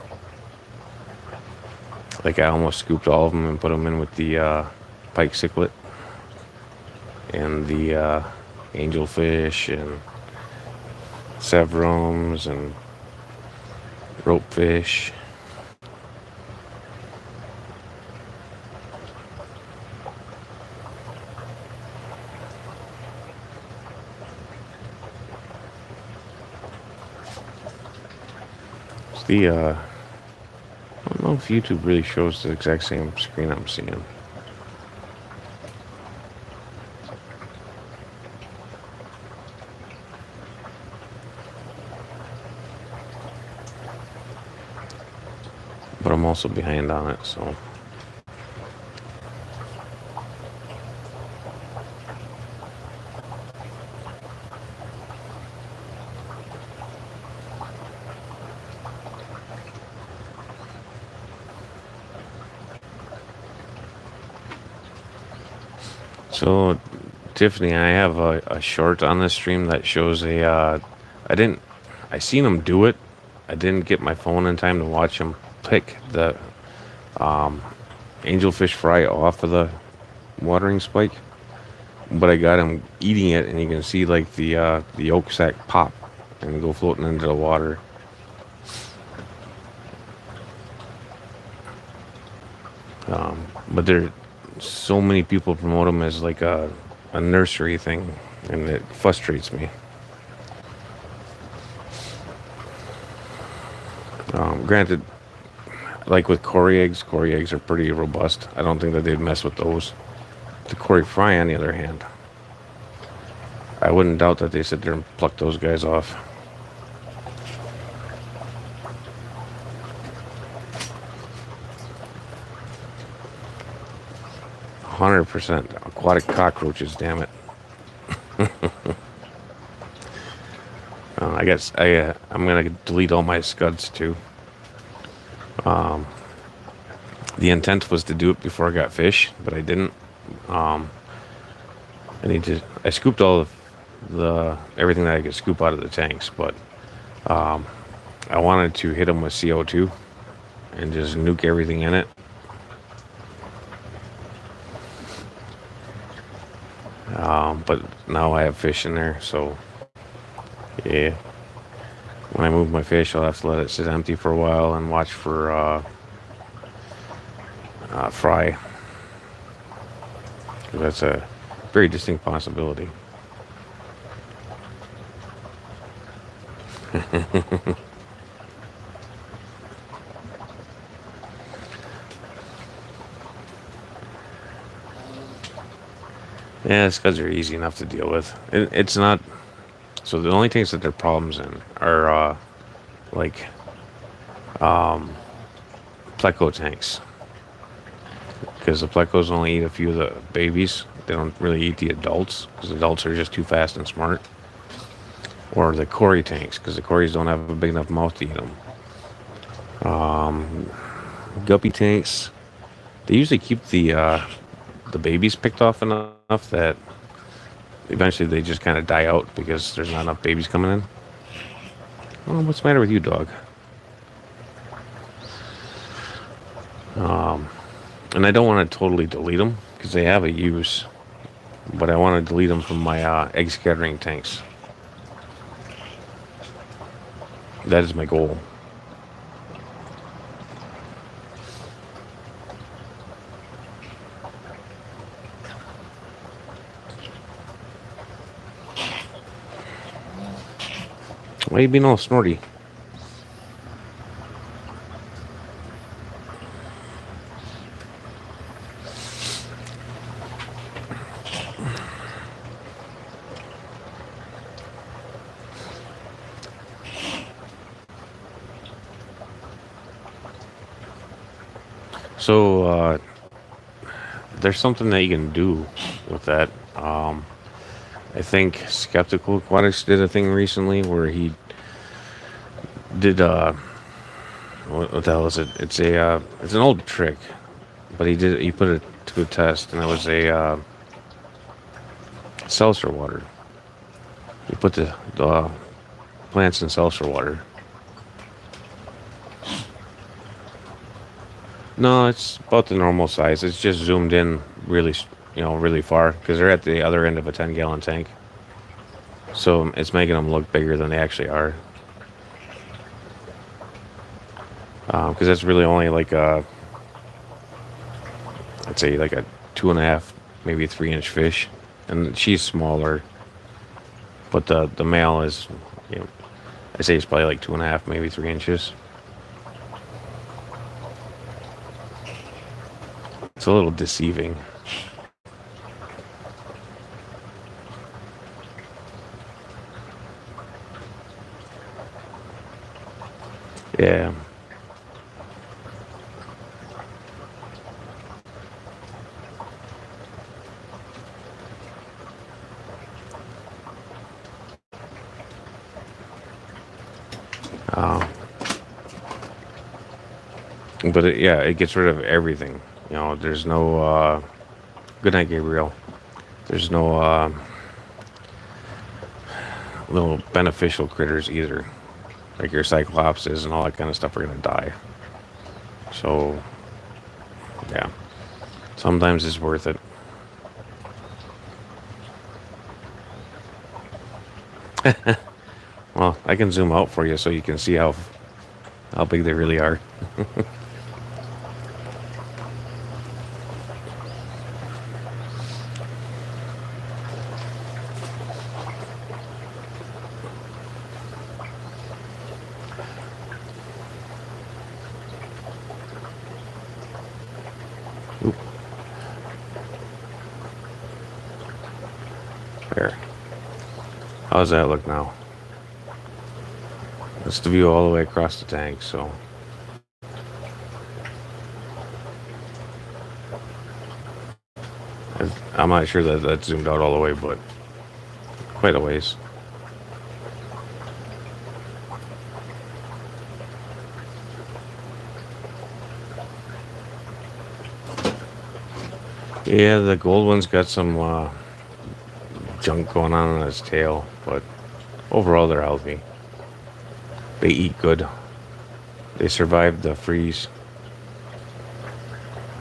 Like, I almost scooped all of them and put them in with the pike cichlid and the angelfish and severums and ropefish. I don't know if YouTube really shows the exact same screen I'm seeing. But I'm also behind on it, so. So, Tiffany, I have a short on this stream that shows I seen them do it. I didn't get my phone in time to watch them pick the angelfish fry off of the watering spike. But I got him eating it, and you can see like the yolk sac pop and go floating into the water. But there, so many people promote them as like a nursery thing, and it frustrates me. Granted, like with Cory eggs are pretty robust. I don't think that they'd mess with those. The Cory fry, on the other hand, I wouldn't doubt that they sit there and pluck those guys off. %. Aquatic cockroaches, damn it. I guess I'm gonna delete all my scuds too. The intent was to do it before I got fish, but I didn't. I scooped all of the everything that I could scoop out of the tanks, but I wanted to hit them with CO2 and just nuke everything in it. But now I have fish in there, so yeah. When I move my fish, I'll have to let it sit empty for a while and watch for fry. That's a very distinct possibility. Yeah, scuds are easy enough to deal with. It's not. So the only things that there are problems in are like pleco tanks, because the plecos only eat a few of the babies. They don't really eat the adults because adults are just too fast and smart. Or the Cory tanks, because the Corys don't have a big enough mouth to eat them. Guppy tanks, they usually keep the babies picked off enough that eventually they just kind of die out because there's not enough babies coming in. Oh, what's the matter with you, dog? And I don't want to totally delete them because they have a use, but I want to delete them from my egg scattering tanks. That is my goal. Why are you being all snorty? So, there's something that you can do with that. I think Skeptical Aquatics did a thing recently where he did what the hell is it? It's an old trick, but he put it to a test, and it was a seltzer water. You put the plants in seltzer water. No, it's about the normal size. It's just zoomed in really, really far because they're at the other end of a 10-gallon tank. So it's making them look bigger than they actually are. Because that's really only like I'd say like a 2.5, maybe 3-inch fish, and she's smaller. But the male is, I say it's probably like 2.5, maybe 3 inches. It's a little deceiving. Yeah. But it gets rid of everything. There's no good night, Gabriel. There's no little beneficial critters either, like your cyclopses and all that kind of stuff are gonna die. So yeah, sometimes it's worth it. Well, I can zoom out for you so you can see how big they really are. Oop. There. How does that look now? That's the view all the way across the tank, so. I'm not sure that that's zoomed out all the way, but quite a ways. Yeah, the gold one's got some junk going on its tail, but overall they're healthy. They eat good. They survived the freeze.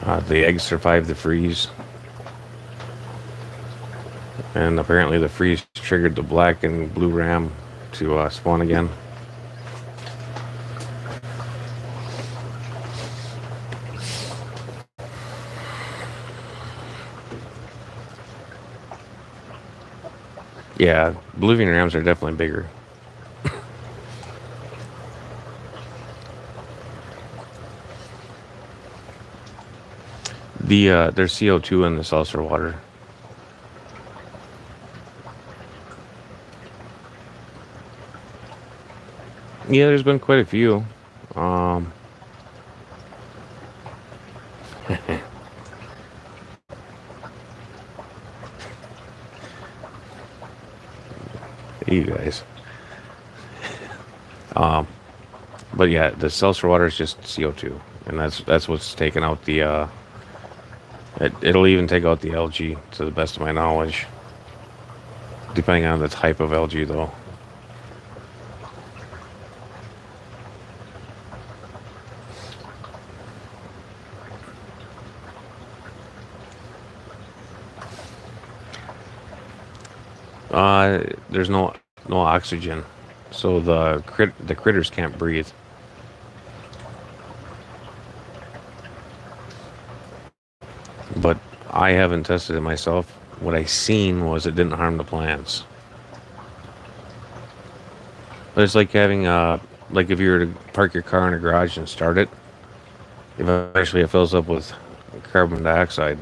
The eggs survived the freeze. And apparently the freeze triggered the black and blue ram to spawn again. Yeah, Bolivian rams are definitely bigger. There's CO2 in the seltzer water. Yeah, there's been quite a few. You guys. But yeah, the seltzer water is just CO2, and that's what's taking out the. It'll even take out the algae, to the best of my knowledge. Depending on the type of algae, though. There's no oxygen, so the critters can't breathe. But I haven't tested it myself. What I seen was it didn't harm the plants. But it's like having like if you were to park your car in a garage and start it, eventually it fills up with carbon dioxide,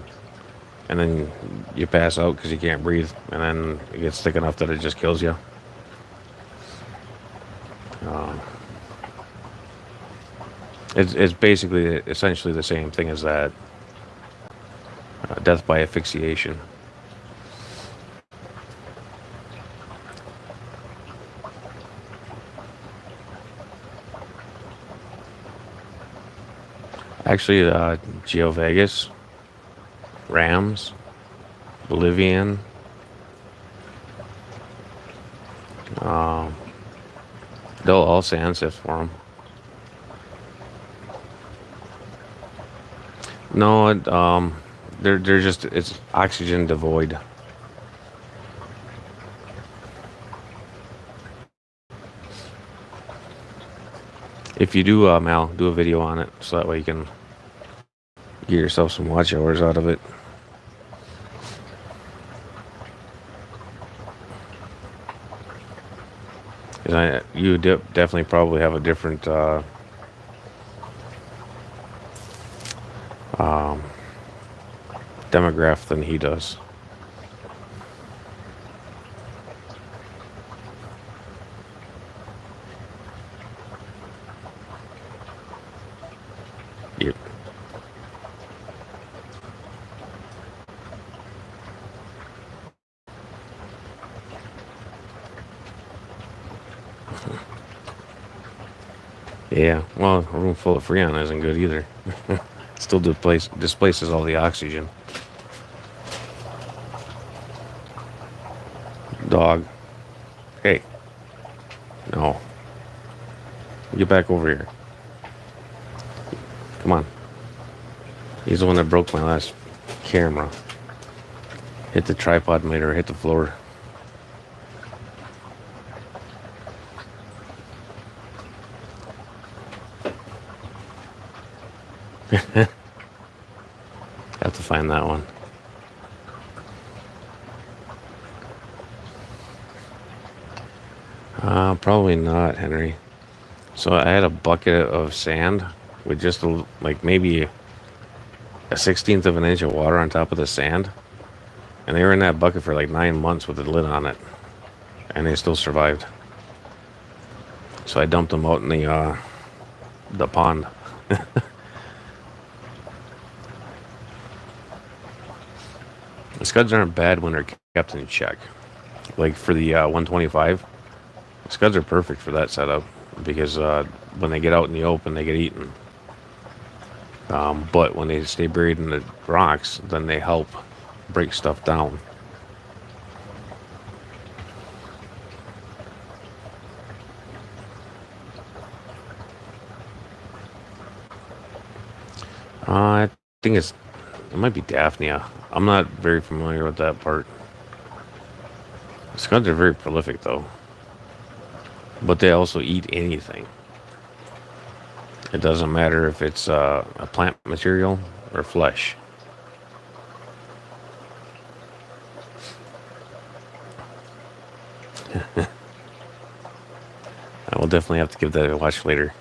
and then you pass out because you can't breathe, and then it gets thick enough that it just kills you. It's basically essentially the same thing as that. Death by asphyxiation. Actually, Geovegas, Rams, Bolivian, they'll all say unsift for them. No, they're just, it's oxygen devoid. If you do, Mal, do a video on it so that way you can get yourself some watch hours out of it. You definitely probably have a different demographic than he does. Yep. Yeah, well, a room full of Freon isn't good either. Still displaces all the oxygen. Dog. Hey. No. Get back over here. Come on. He's the one that broke my last camera. Hit the tripod, made her hit the floor. Have to find that one. Probably not, Henry. So I had a bucket of sand with just like maybe 1/16 of an inch of water on top of the sand, and they were in that bucket for like 9 months with the lid on it, and they still survived. So I dumped them out in the pond. The scuds aren't bad when they're kept in check. Like for the 125, scuds are perfect for that setup because when they get out in the open, they get eaten. But when they stay buried in the rocks, then they help break stuff down. I think it might be Daphnia. I'm not very familiar with that part. Scuds are very prolific though, but they also eat anything. It doesn't matter if it's a plant material or flesh. I will definitely have to give that a watch later.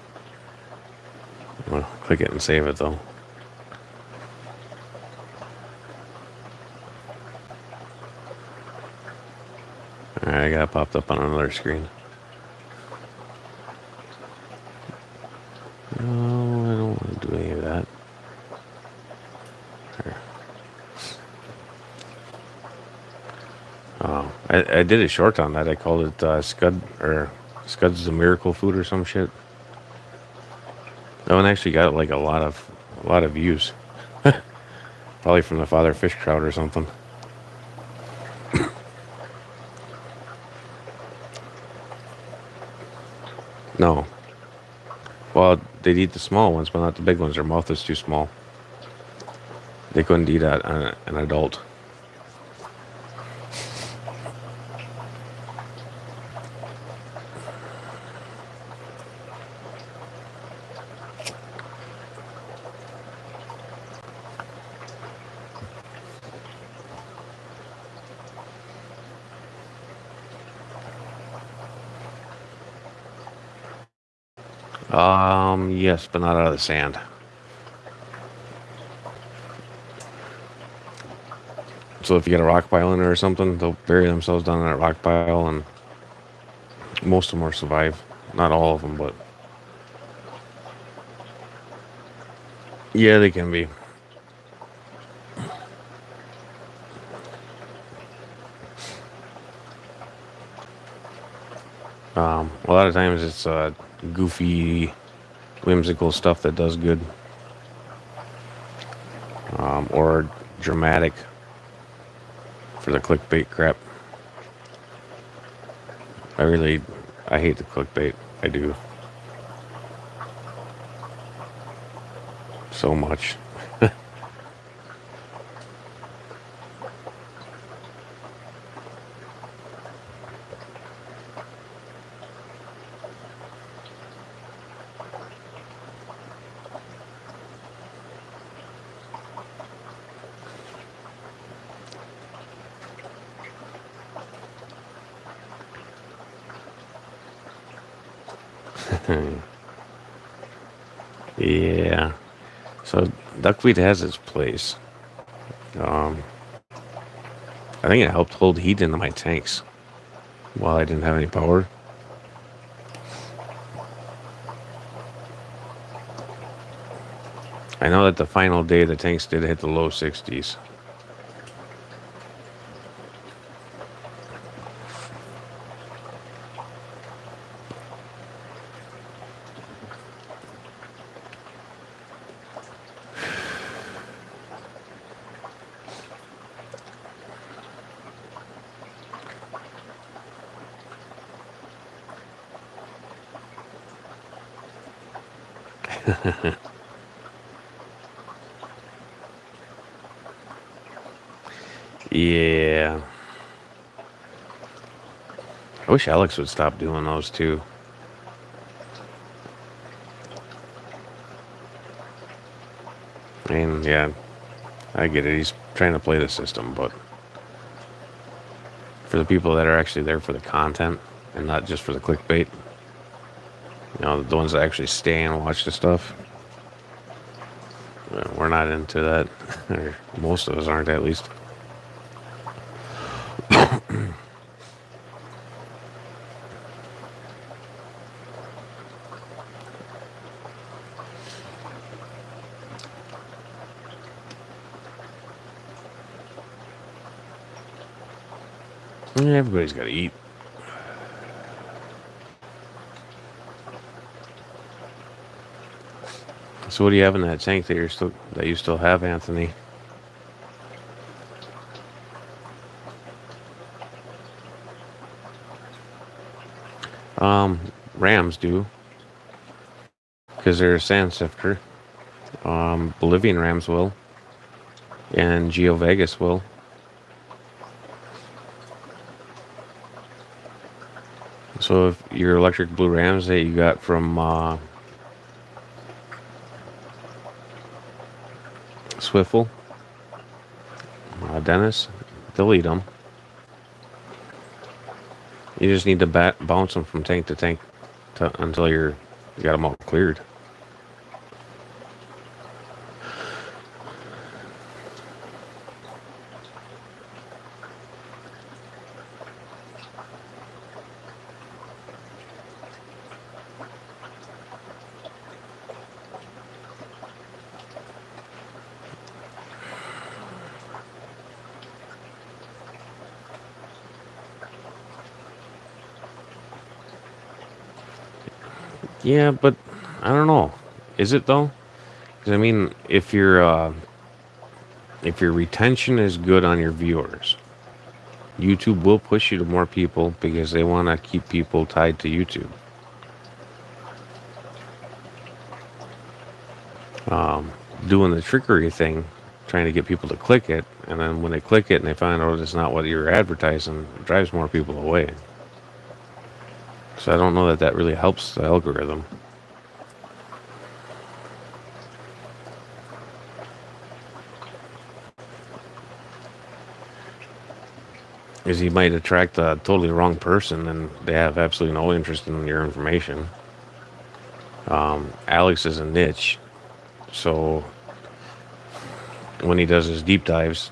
I'm gonna click it and save it though. Alright, I got it popped up on another screen. No, I don't want to do any of that. Here. Oh, I did a short on that. I called it Scud's the Miracle Food or some shit. That one actually got like a lot of views. Probably from the Father Fish crowd or something. No. Well, they'd eat the small ones, but not the big ones. Their mouth is too small. They couldn't eat an adult. Yes, but not out of the sand. So if you get a rock pile in there or something, they'll bury themselves down in that rock pile, and most of them will survive. Not all of them, but yeah, they can be. A lot of times it's goofy, whimsical stuff that does good, or dramatic for the clickbait crap. I hate the clickbait. I do so much. Yeah. So duckweed has its place. I think it helped hold heat into my tanks while I didn't have any power. I know that the final day the tanks did hit the low 60s. Yeah. I wish Alex would stop doing those too. And yeah, I get it. He's trying to play the system, but for the people that are actually there for the content and not just for the clickbait, you know, the ones that actually stay and watch the stuff, We're not into that. Or most of us aren't, at least. Yeah, everybody's got to eat. So what do you have in that tank that you still have, Anthony? Rams do, because they're a sand sifter. Bolivian Rams will, and Geo Vegas will. So if your electric blue Rams that you got from Swiffle, Dennis, they'll eat them. You just need to bounce them from tank to tank until you got them all cleared. Yeah, but I don't know. Is it though? Because I mean, if your retention is good on your viewers, YouTube will push you to more people because they want to keep people tied to YouTube. Doing the trickery thing, trying to get people to click it, and then when they click it and they find out it's not what you're advertising, it drives more people away. So I don't know that really helps the algorithm. Because you might attract a totally wrong person and they have absolutely no interest in your information. Alex is a niche, so when he does his deep dives,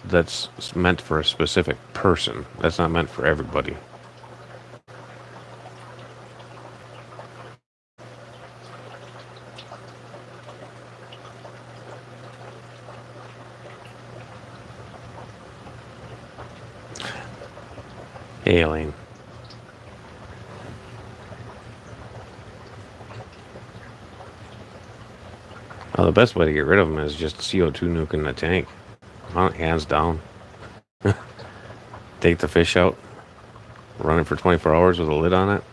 that's meant for a specific person. That's not meant for everybody. Hey, Elaine. Well, the best way to get rid of them is just CO2 nuke in the tank. Hands down. Take the fish out. Run it for 24 hours with a lid on it.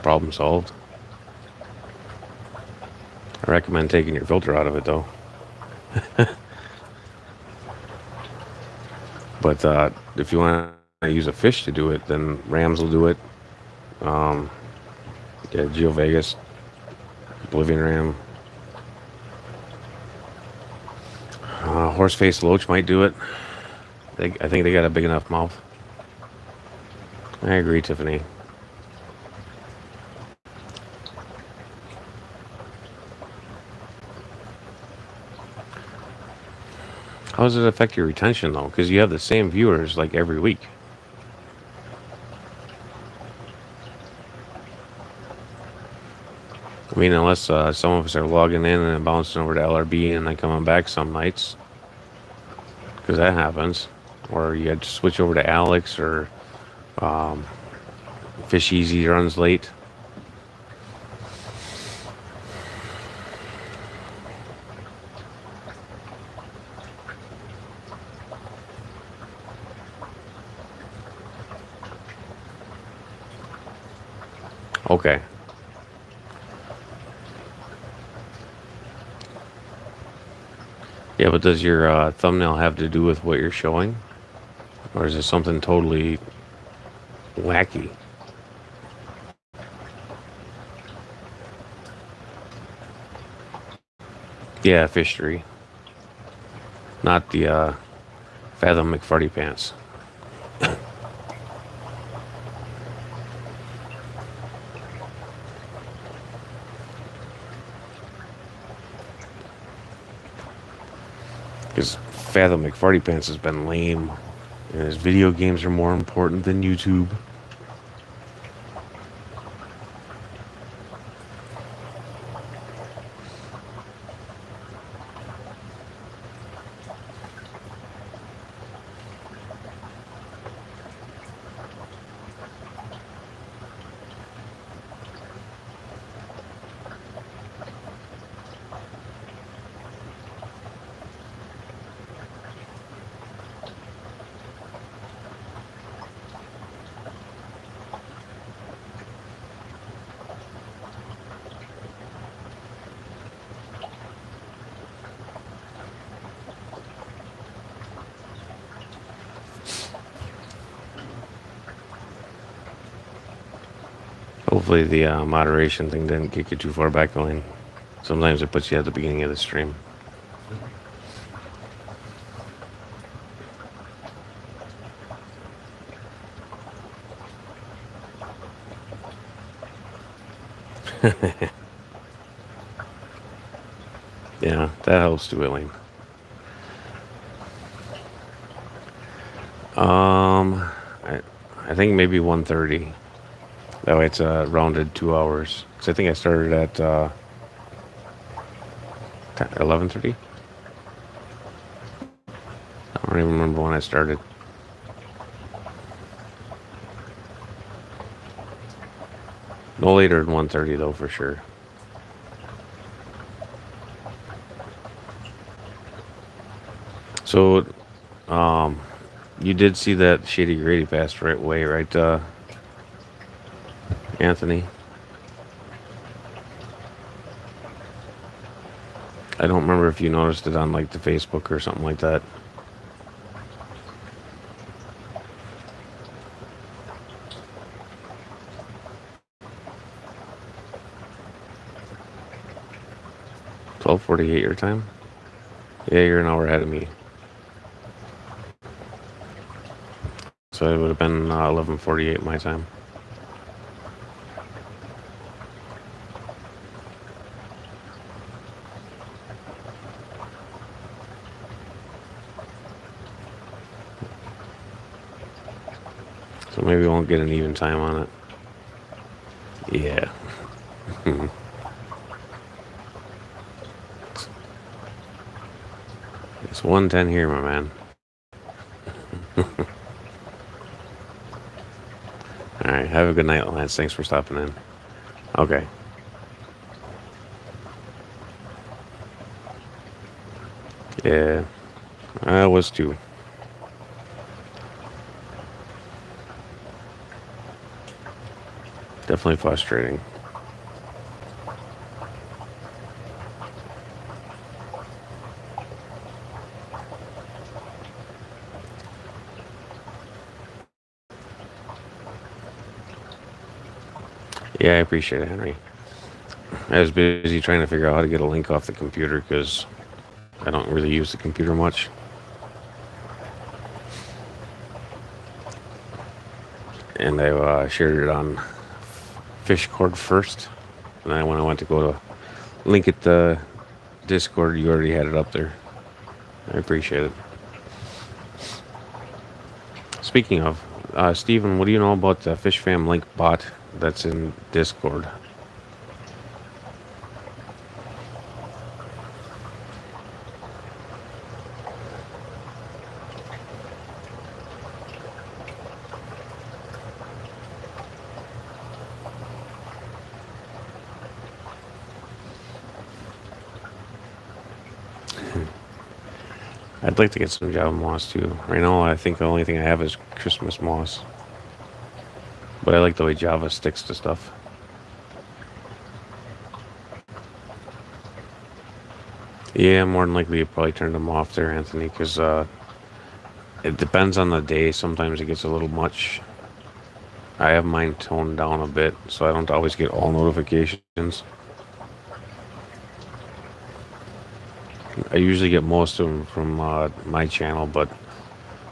Problem solved. I recommend taking your filter out of it, though. But if you want to use a fish to do it, then Rams will do it. Yeah, Geo Vegas, Bolivian Ram. Horse-faced Loach might do it. I think they got a big enough mouth. I agree, Tiffany. How does it affect your retention, though? Because you have the same viewers, like, every week. I mean, unless some of us are logging in and then bouncing over to LRB and then coming back some nights. Because that happens. Or you had to switch over to Alex, or Fish Easy runs late. Okay. Yeah, but does your thumbnail have to do with what you're showing? Or is it something totally wacky? Yeah, fishery. Not the Fathom McFarty Pants. Because Fathom McFarty Pants has been lame. And his video games are more important than YouTube. Hopefully the moderation thing didn't kick you too far back the lane. Sometimes it puts you at the beginning of the stream. Yeah, that helps too, Elaine. I think maybe 1:30. That way it's rounded 2 hours. Because I think I started at 11:30. I don't even remember when I started. No later than 1:30 though, for sure. So, you did see that Shady Grady passed right away, right, Anthony? I don't remember if you noticed it on like the Facebook or something like that. $12:48 your time? Yeah, you're an hour ahead of me. So it would have been 11:48 my time. So maybe we won't get an even time on it. Yeah. It's 1:10 here, my man. Alright, have a good night, Lance. Thanks for stopping in. Okay. Yeah. I was too. Definitely frustrating. Yeah, I appreciate it, Henry. I was busy trying to figure out how to get a link off the computer because I don't really use the computer much. And I shared it on Fishcord first. And then when I went to go to link it to Discord, you already had it up there. I appreciate it. Speaking of, Steven, what do you know about the FishFam link bot that's in Discord? I'd like to get some Java moss too. Right now, I think the only thing I have is Christmas moss. But I like the way Java sticks to stuff. Yeah, more than likely you probably turned them off there, Anthony, because it depends on the day. Sometimes it gets a little much. I have mine toned down a bit, so I don't always get all notifications. I usually get most of them from my channel, but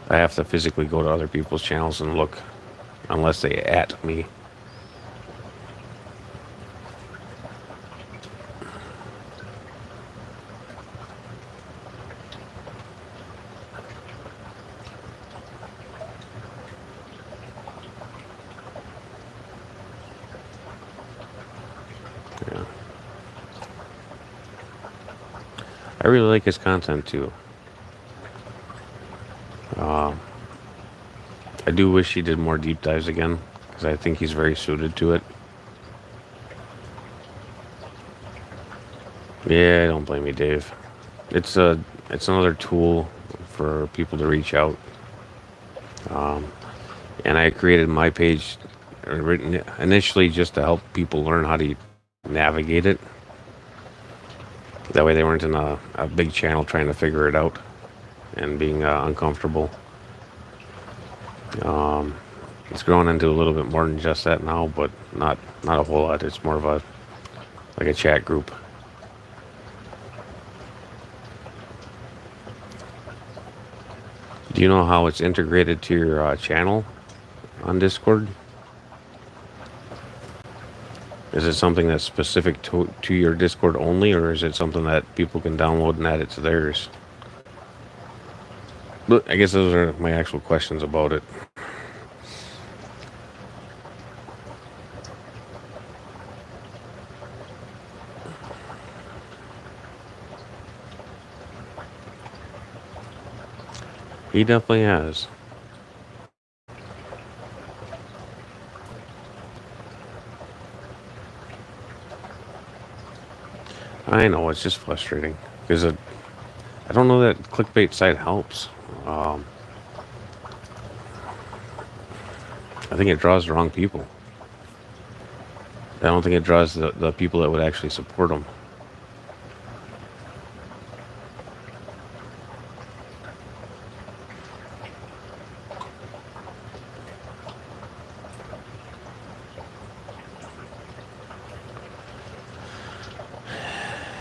I have to physically go to other people's channels and look, unless they at me. I really like his content too. Uh, I do wish he did more deep dives again because I think he's very suited to it. Yeah, don't blame me, Dave. It's another tool for people to reach out. Um, and I created my page initially just to help people learn how to navigate it. That way they weren't in a big channel trying to figure it out and being uncomfortable. Um, it's grown into a little bit more than just that now, but not a whole lot. It's more of a like a chat group. Do you know how it's integrated to your channel on Discord? Is it something that's specific to your Discord only, or is it something that people can download and add it to theirs? But I guess those are my actual questions about it. He definitely has. I know, it's just frustrating because I don't know that clickbait site helps. Um, I think it draws the wrong people. I don't think it draws the people that would actually support them.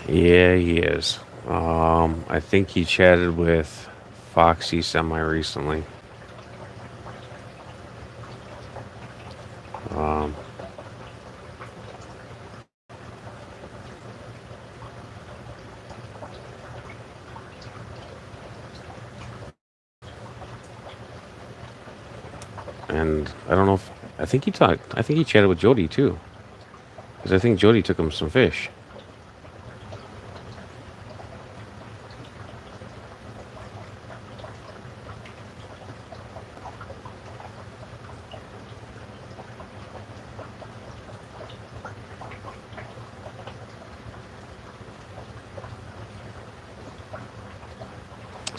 Yeah, he is. I think he chatted with Foxy semi recently. Um, and I don't know if I think he talked. I think he chatted with Jody too, because I think Jody took him some fish.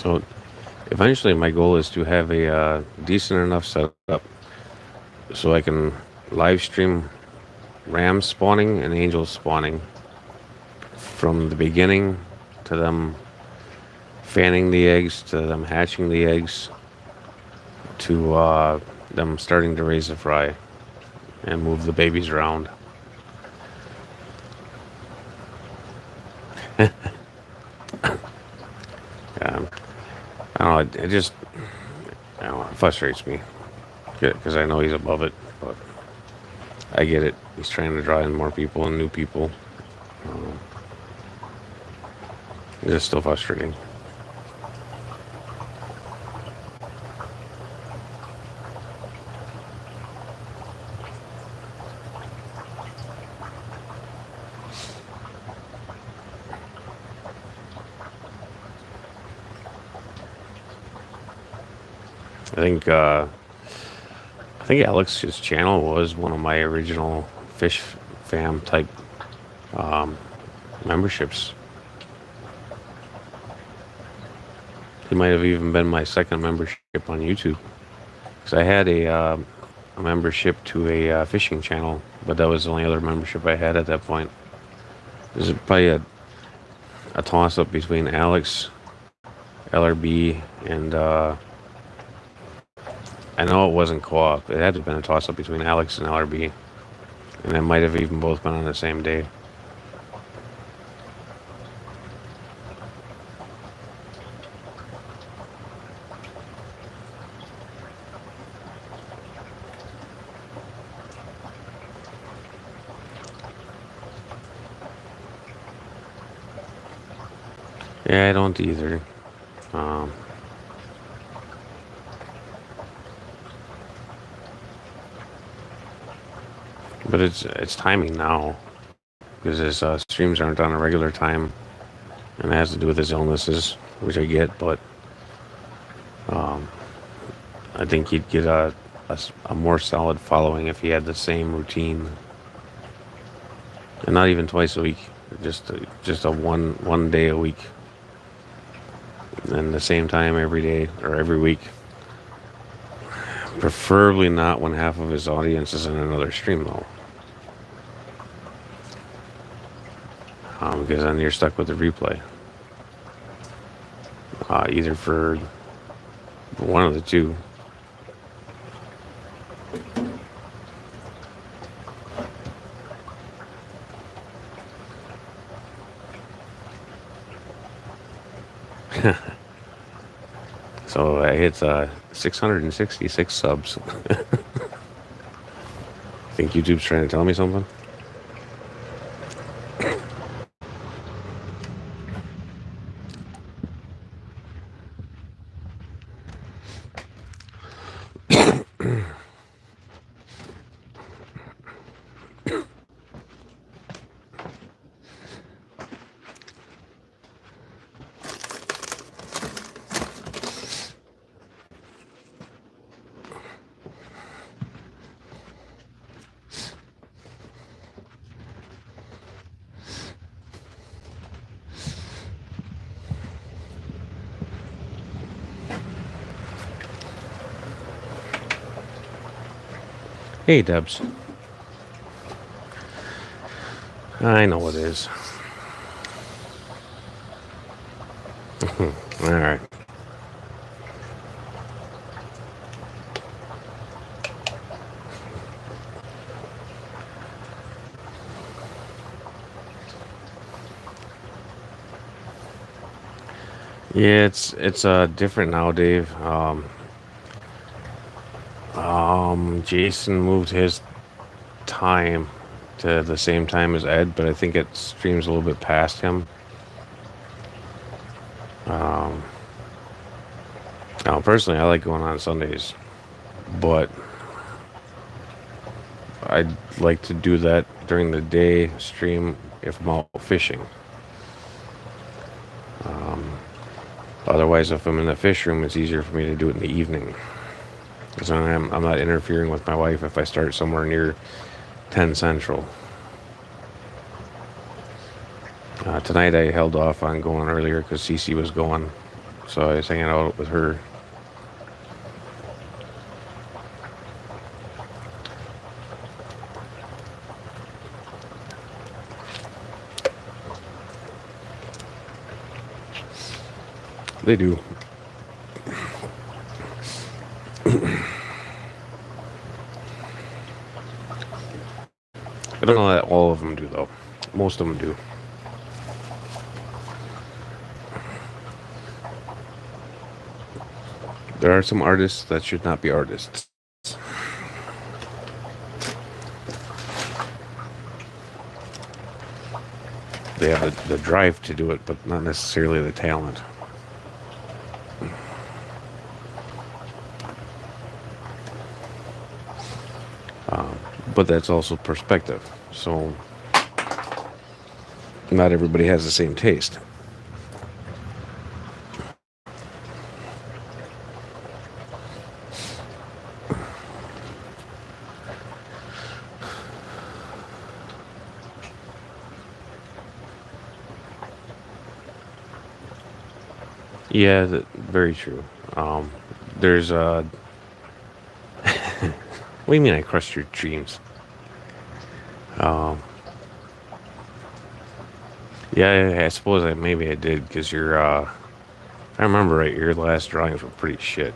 So eventually, my goal is to have a decent enough setup so I can live stream rams spawning and angels spawning from the beginning to them fanning the eggs to them hatching the eggs to them starting to raise the fry and move the babies around. I don't know. It just I don't know, it frustrates me because I know he's above it, but I get it. He's trying to draw in more people and new people. Um, it's just still frustrating. I think Alex's channel was one of my original fish fam type um, memberships. He might have even been my second membership on YouTube because I had a membership to a fishing channel, but that was the only other membership I had at that point. This is probably a toss up between Alex, LRB, and I know it wasn't co-op. It had to have been a toss-up between Alex and LRB. And it might have even both been on the same day. Yeah, I don't either. Um, but it's timing now because his streams aren't on a regular time. and it has to do with his illnesses, which I get, but I think he'd get a more solid following if he had the same routine, and not even twice a week, just a one day a week, and the same time every day or every week. Preferably not when half of his audience is in another stream, though. Because then you're stuck with the replay. Either for one of the two. So I hit 666 subs. Think YouTube's trying to tell me something? Hey, Debs. I know it is. All right. Yeah, it's different now, Dave. Jason moved his time to the same time as Ed, but I think it streams a little bit past him. Now, personally, I like going on Sundays, but I'd like to do that during the day stream if I'm out fishing. Otherwise, if I'm in the fish room, it's easier for me to do it in the evening. Because I'm not interfering with my wife if I start somewhere near 10 Central. Tonight I held off on going earlier because Cece was going. So I was hanging out with her. They do. I don't know that all of them do, though. Most of them do. There are some artists that should not be artists. They have the drive to do it, but not necessarily the talent. But that's also perspective. So not everybody has the same taste. Yeah, very true. There's what do you mean I crushed your dreams? Yeah, I suppose maybe I did, because if I remember right, your last drawings were pretty shit.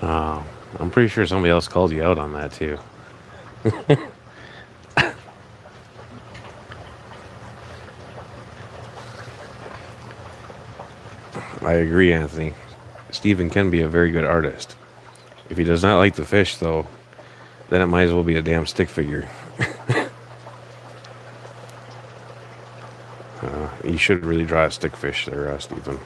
I'm pretty sure somebody else called you out on that too. I agree, Anthony. Stephen can be a very good artist. If he does not like the fish, though, then it might as well be a damn stick figure. You should really draw a stick fish there, Stephen.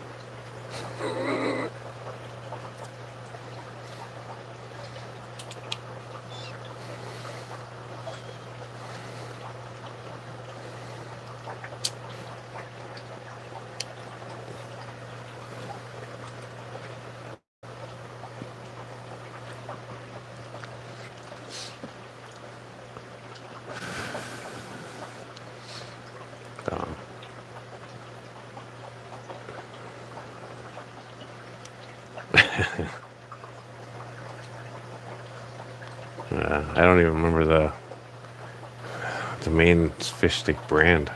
don't even remember the main fish stick brand.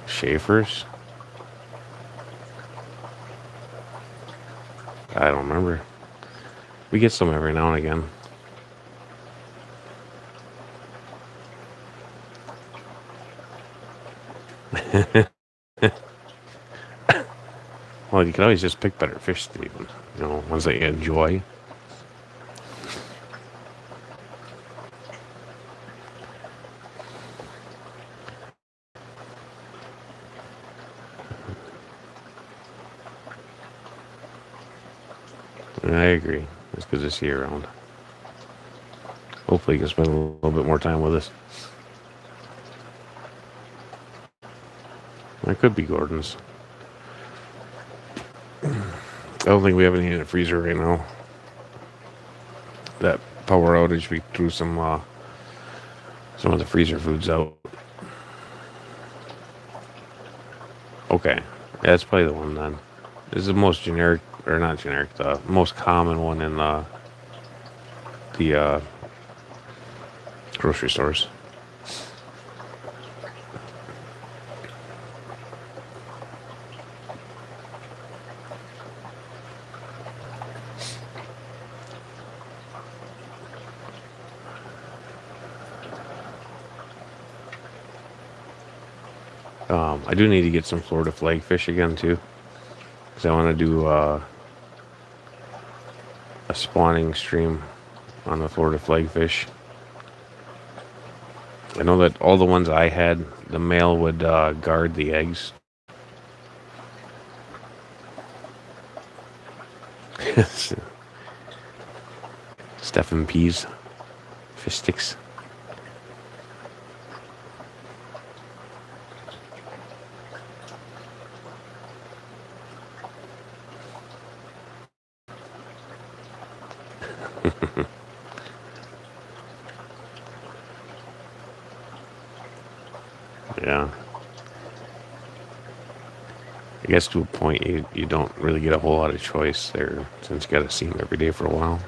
Schaefer's? I don't remember. We get some every now and again. Well, you can always just pick better fish, Steven. You know, ones that you enjoy. I agree. It's because it's year round. Hopefully you can spend a little bit more time with us. It could be Gordon's. I don't think we have any in the freezer right now. That power outage, we threw some of the freezer foods out. Okay, yeah, that's probably the one then. This is the most generic, or not generic, the most common one in the grocery stores. I do need to get some Florida flagfish again too, because I want to do a spawning stream on the Florida flagfish. I know that all the ones I had, the male would guard the eggs. Stephen Peas, fish sticks. Yeah. I guess to a point you don't really get a whole lot of choice there, since you got to see them every day for a while.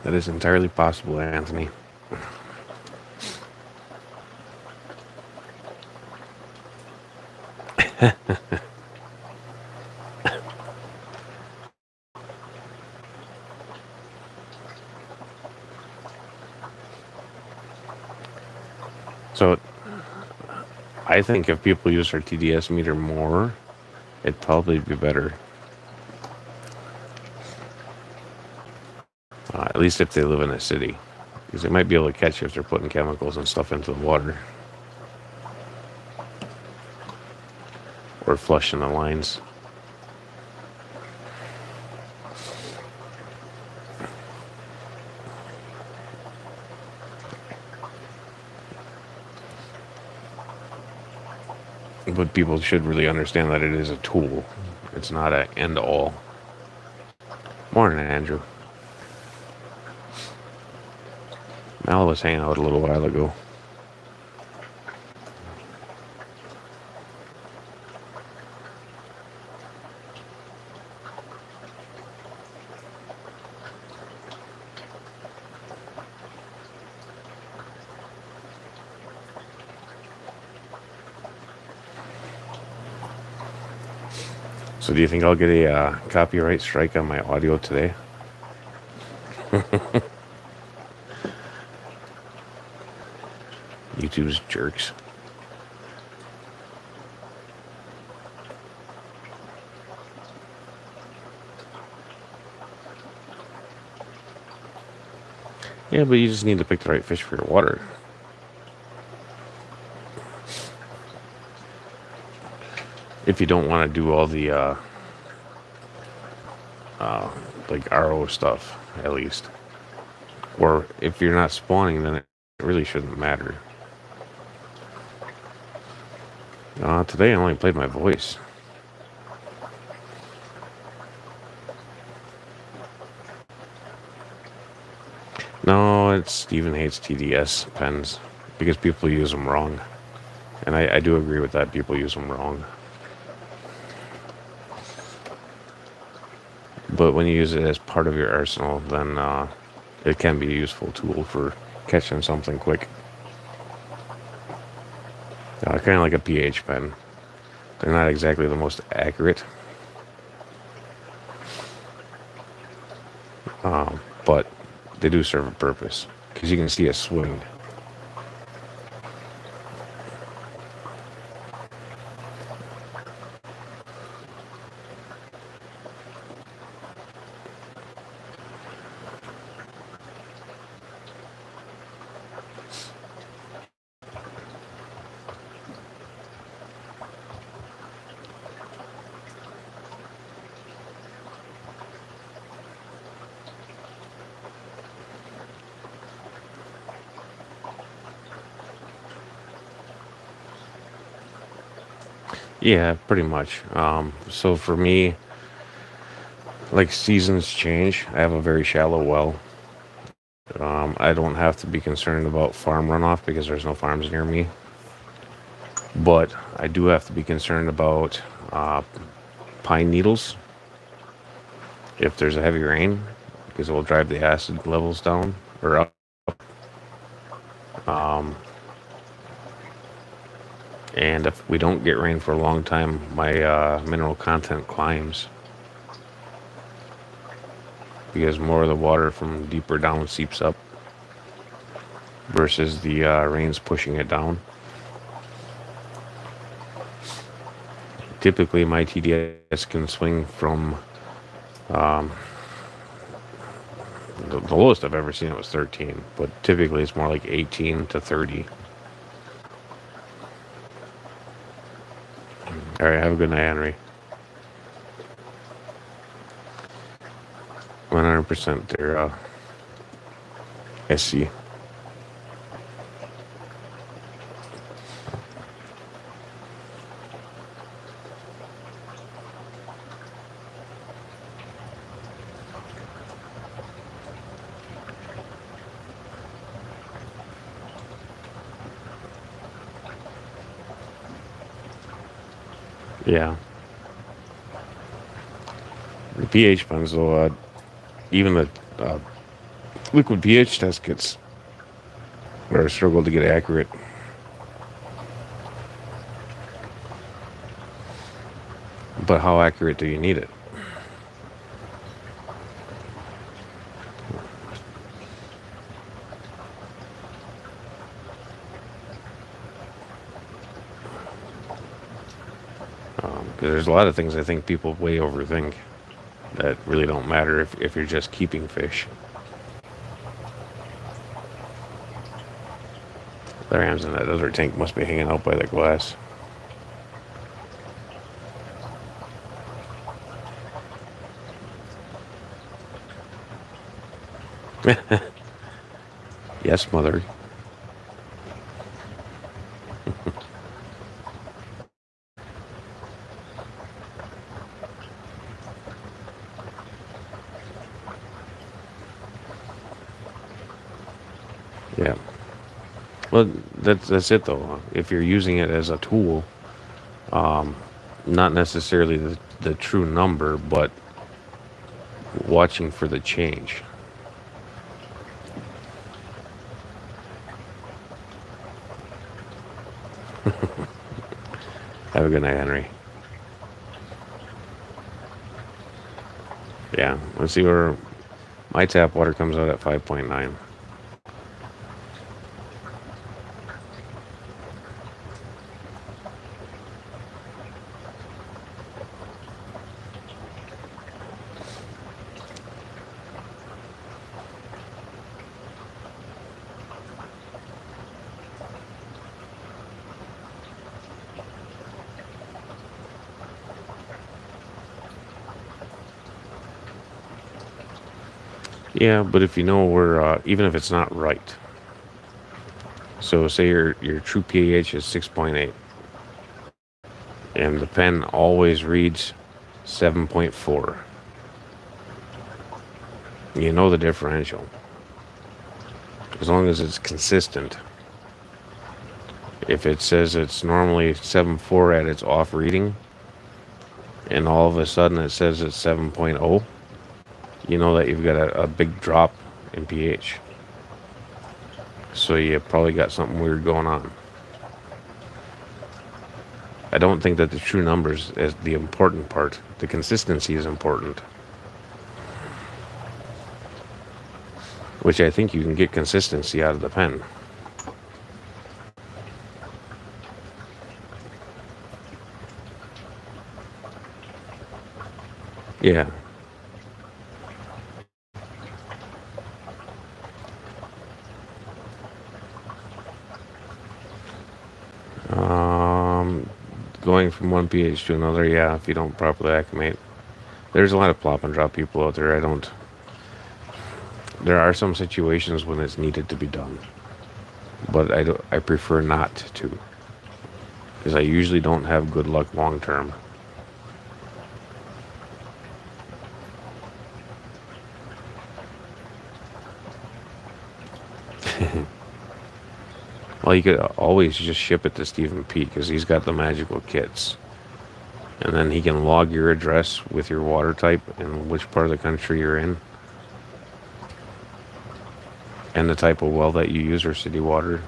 That is entirely possible, Anthony. So, I think if people use our TDS meter more, it'd probably be better. At least if they live in a city, because they might be able to catch you if they're putting chemicals and stuff into the water, or flushing the lines. But people should really understand that it is a tool. It's not an end-all. Morning, Andrew. Mal was hanging out a little while ago. So do you think I'll get a copyright strike on my audio today? YouTube's jerks. Yeah, but you just need to pick the right fish for your water. If you don't want to do all the like RO stuff. at least. Or if you're not spawning, then it really shouldn't matter. Today I only played my voice. No, it's Steven hates TDS pens because people use them wrong. And I do agree with that. People use them wrong. But when you use it as part of your arsenal, then it can be a useful tool for catching something quick. Kind of like a pH pen. They're not exactly the most accurate. But they do serve a purpose. Because you can see a swing. Yeah, pretty much. So for me, like seasons change. I have a very shallow well. I don't have to be concerned about farm runoff because there's no farms near me. But I do have to be concerned about pine needles if there's a heavy rain because it will drive the acid levels down or up. And if we don't get rain for a long time, my mineral content climbs because more of the water from deeper down seeps up versus the rains pushing it down. Typically, my TDS can swing from the lowest I've ever seen it was 13, but typically it's more like 18 to 30. All right, have a good night, Henry. 100% they're SC. Yeah. The pH pens, though, even the liquid pH test kits where I struggle to get accurate. But how accurate do you need it? Because there's a lot of things I think people way overthink that really don't matter if you're just keeping fish. The rams in that other tank must be hanging out by the glass. Yes, mother. Yeah. Well, that's it though. If you're using it as a tool, not necessarily the true number, but watching for the change. Have a good night, Henry. Yeah, let's see where my tap water comes out at 5.9. Yeah, but if you know where, even if it's not right, so say your true pH is 6.8, and the pen always reads 7.4. You know the differential. As long as it's consistent. If it says it's normally 7.4 at its off reading, and all of a sudden it says it's 7.0, you know that you've got a big drop in pH. So you probably got something weird going on. I don't think that the true numbers is the important part. The consistency is important. Which I think you can get consistency out of the pen. Yeah. Going from one pH to another, yeah, if you don't properly acclimate. There's a lot of plop and drop people out there. There are some situations when it's needed to be done. But I prefer not to. Because I usually don't have good luck long term. Well, you could always just ship it to Stephen P. because he's got the magical kits. And then he can log your address with your water type and which part of the country you're in. And the type of well that you use or city water.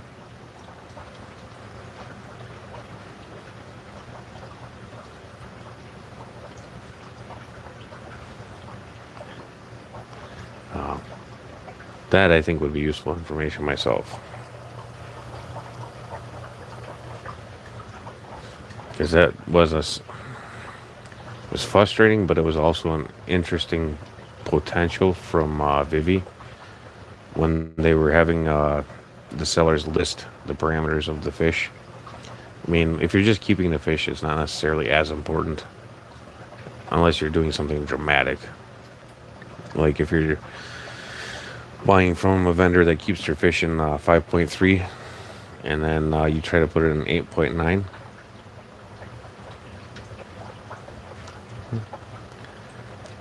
That I think would be useful information myself. Because that was frustrating, but it was also an interesting potential from Vivi when they were having the sellers list the parameters of the fish. I mean, if you're just keeping the fish, it's not necessarily as important unless you're doing something dramatic. Like if you're buying from a vendor that keeps their fish in 5.3 and then you try to put it in 8.9.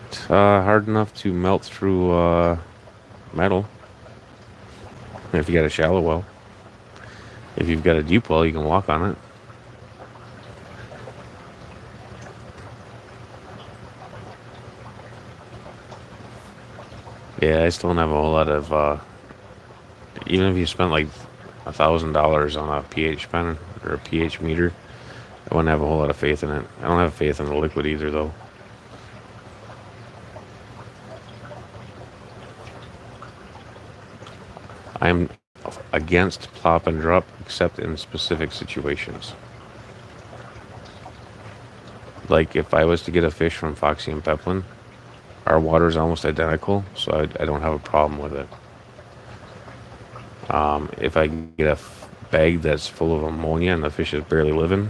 It's hard enough to melt through metal if you got a shallow well. If you've got a deep well, you can walk on it. Yeah, I still don't have a whole lot of, even if you spent like $1,000 on a pH pen or a pH meter, I wouldn't have a whole lot of faith in it. I don't have faith in the liquid either, though. I'm against plop and drop, except in specific situations. Like if I was to get a fish from Foxy and Peplin, our water is almost identical, so I don't have a problem with it. If I get a bag that's full of ammonia and the fish is barely living,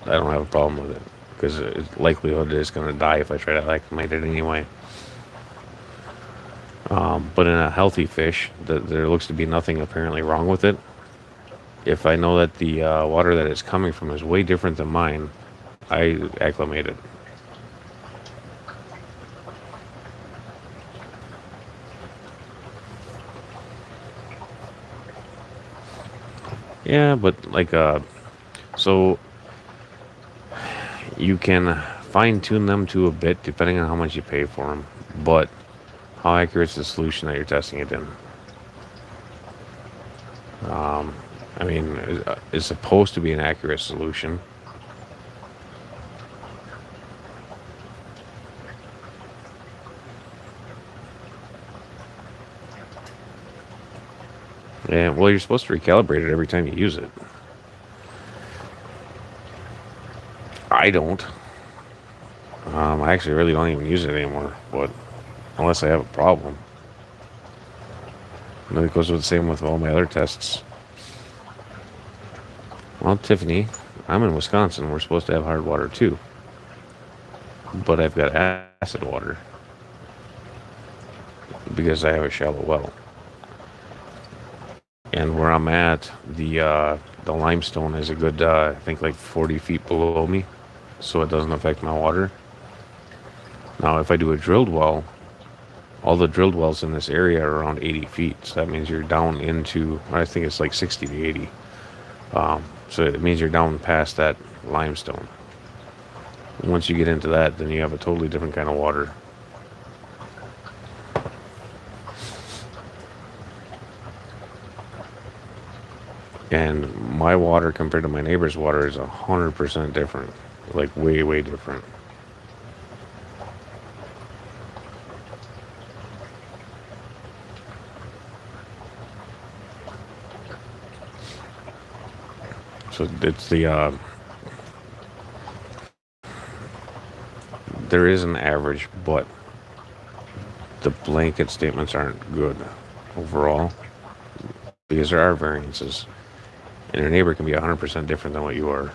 I don't have a problem with it because the likelihood it's going to die if I try to acclimate it anyway. But in a healthy fish, there looks to be nothing apparently wrong with it. If I know that the water that it's coming from is way different than mine, I acclimate it. Yeah, but like, so you can fine tune them to a bit depending on how much you pay for them, but how accurate is the solution that you're testing it in? I mean, it's supposed to be an accurate solution. Yeah, well, you're supposed to recalibrate it every time you use it. I don't. I actually really don't even use it anymore, but unless I have a problem. And it goes with the same with all my other tests. Well, Tiffany, I'm in Wisconsin. We're supposed to have hard water too. But I've got acid water. because I have a shallow well. And where I'm at, the limestone is a good, I think, like 40 feet below me, so it doesn't affect my water. Now, if I do a drilled well, all the drilled wells in this area are around 80 feet, so that means you're down into, I think it's like 60 to 80. So it means you're down past that limestone. Once you get into that, then you have a totally different kind of water. And my water compared to my neighbor's water is 100% different. Like way, way different. So it's there is an average, but the blanket statements aren't good overall because there are variances. And your neighbor can be 100% different than what you are.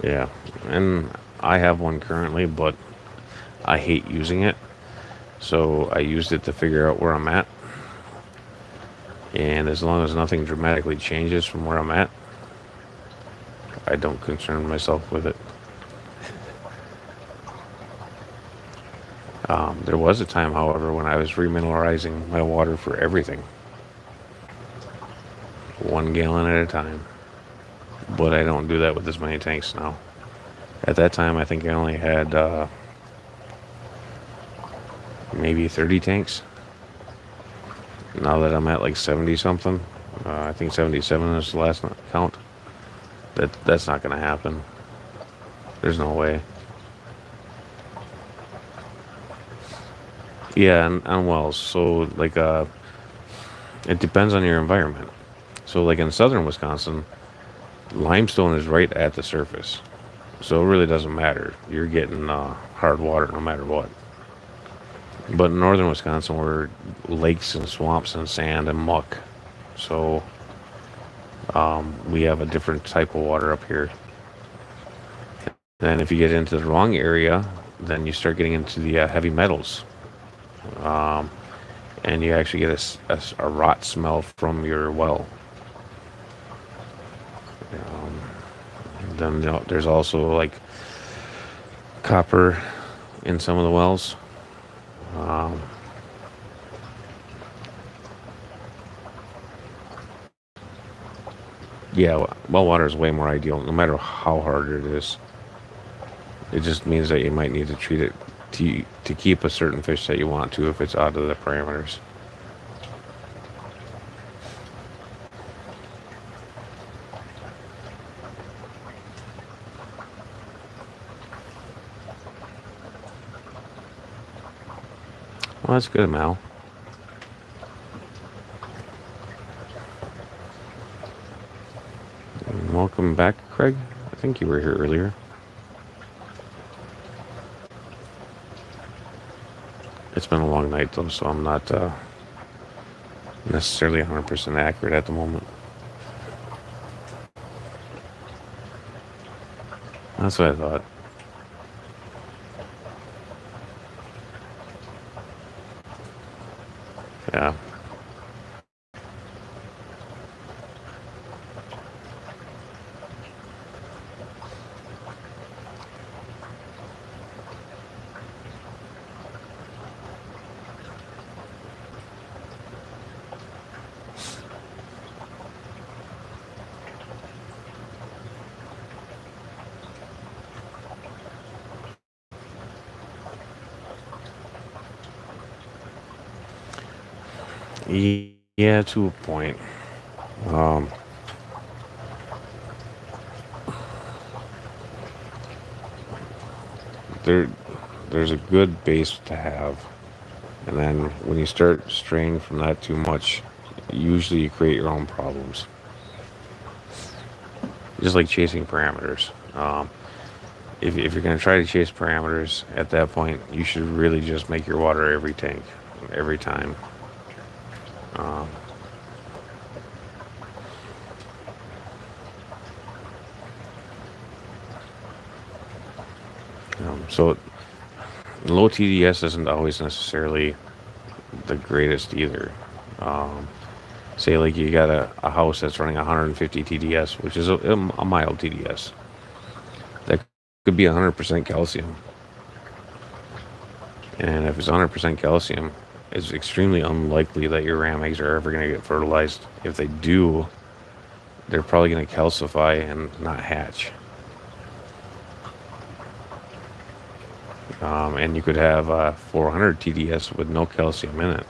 Yeah, and I have one currently, but I hate using it. So I used it to figure out where I'm at. And as long as nothing dramatically changes from where I'm at, I don't concern myself with it. There was a time, however, when I was remineralizing my water for everything. 1 gallon at a time. But I don't do that with as many tanks now. At that time, I think I only had maybe 30 tanks. Now that I'm at like 70 something, I think 77 is the last count. That's not going to happen. There's no way. Yeah, and on wells. So like it depends on your environment. So like in southern Wisconsin, limestone is right at the surface. So it really doesn't matter. You're getting hard water no matter what. But in northern Wisconsin, we're lakes and swamps and sand and muck. So we have a different type of water up here. Then if you get into the wrong area, then you start getting into the heavy metals. And you actually get a rot smell from your well. Then there's also like copper in some of the wells. Yeah, well water is way more ideal, no matter how hard it is. It just means that you might need to treat it to keep a certain fish that you want to if it's out of the parameters. Well, that's good, Mal. And welcome back, Craig. I think you were here earlier. It's been a long night, though, so I'm not necessarily 100% accurate at the moment. That's what I thought. Yeah. Yeah, to a point. there there's a good base to have, and then when you start straying from that too much, usually you create your own problems. Just like chasing parameters. If you're going to try to chase parameters at that point, you should really just make your water every tank, every time. Um, so low TDS isn't always necessarily the greatest either. Um, Say like you got a house that's running 150 TDS, which is a mild TDS. That could be 100% calcium. And if it's 100% calcium, it's extremely unlikely that your ram eggs are ever going to get fertilized. If they do, they're probably going to calcify and not hatch. And you could have 400 TDS with no calcium in it.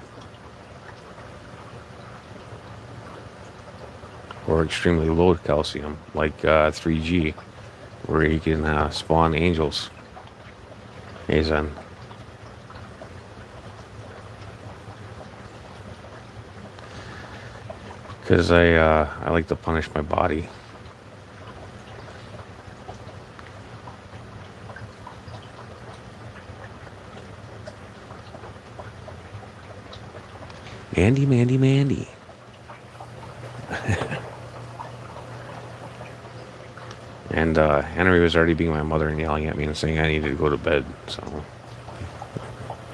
Or extremely low calcium, like 3G, where you can spawn angels. Hey, Zen. Because I like to punish my body. Mandy. And Henry was already being my mother and yelling at me and saying I needed to go to bed. So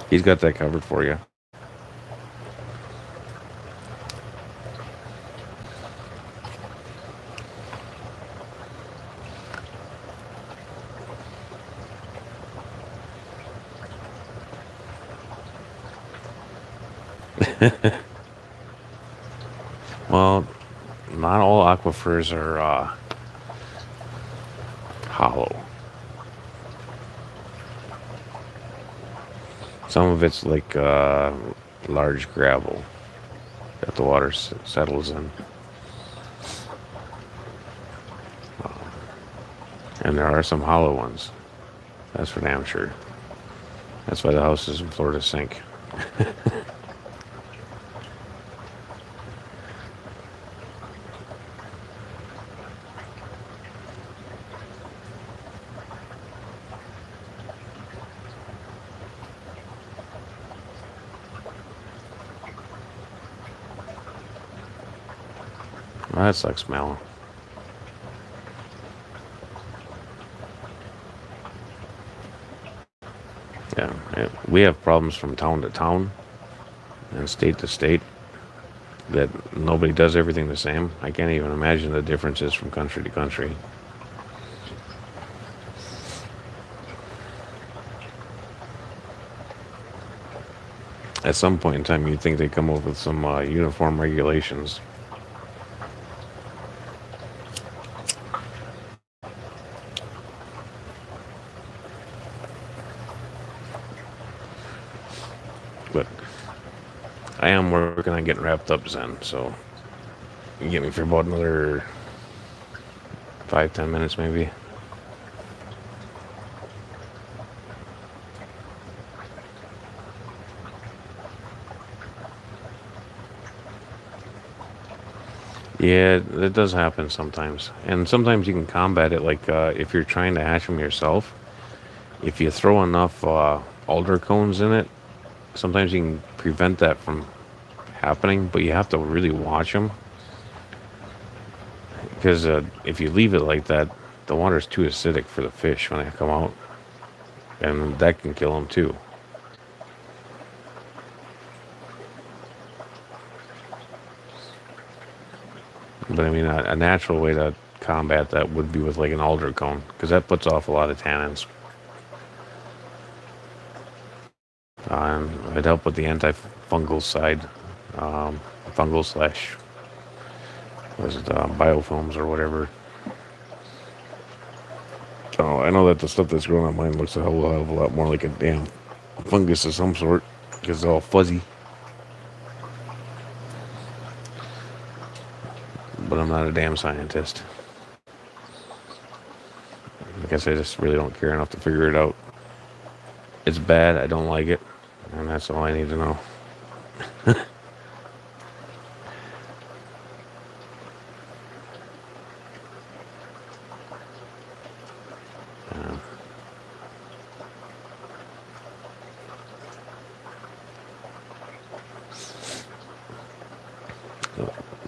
he's got that covered for you. Well, not all aquifers are hollow. Some of it's like large gravel that the water settles in. And there are some hollow ones. That's for damn sure. That's why the houses in Florida sink. Well, that sucks, Mal. Yeah, we have problems from town to town and state to state that nobody does everything the same. I can't even imagine the differences from country to country. At some point in time, you'd think they'd come up with some uniform regulations. But I am working on getting wrapped up, Zen, so you can get me for about another 5-10 minutes maybe. Yeah, it does happen sometimes. And sometimes you can combat it, like if you're trying to hatch them yourself. If you throw enough alder cones in it, sometimes you can prevent that from happening, but you have to really watch them. Because if you leave it like that, the water's too acidic for the fish when they come out. And that can kill them too. But I mean, a natural way to combat that would be with like an alder cone, because that puts off a lot of tannins. It'd help with the antifungal side, fungal slash, was it biofilms or whatever. Oh, I know that the stuff that's growing on mine looks a hell of a lot more like a damn fungus of some sort, because it's all fuzzy. But I'm not a damn scientist. I guess I just really don't care enough to figure it out. It's bad. I don't like it. And that's all I need to know. Uh,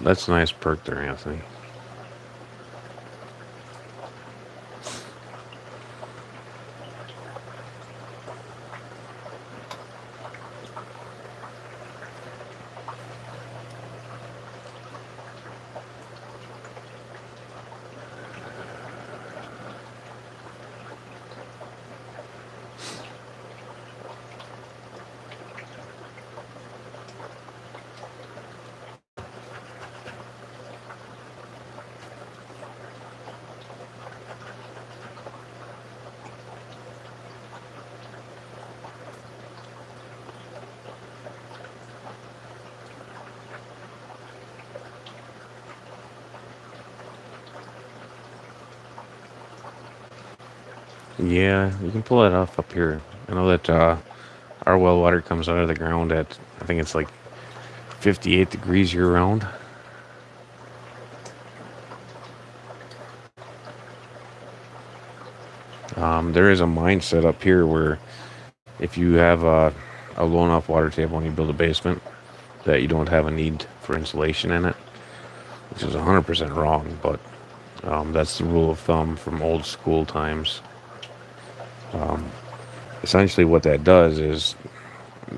that's a nice perk there, Anthony. Yeah, you can pull that off up here. I know that our well water comes out of the ground at, I think it's like 58 degrees year round. There is a mindset up here where if you have a low enough water table and you build a basement, that you don't have a need for insulation in it, which is 100% wrong, but that's the rule of thumb from old school times. Um, Essentially, what that does is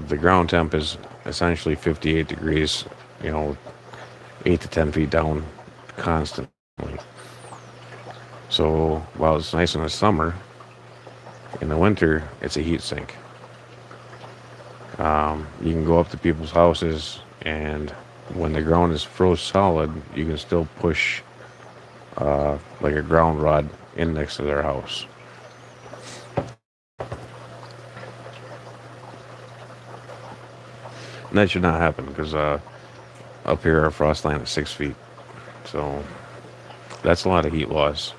the ground temp is essentially 58 degrees, you know, 8 to 10 feet down constantly. So while it's nice in the summer, in the winter, it's a heat sink. You can go up to people's houses, and when the ground is froze solid, you can still push like a ground rod in next to their house. And that should not happen because up here our frost line is 6 feet. So that's a lot of heat loss.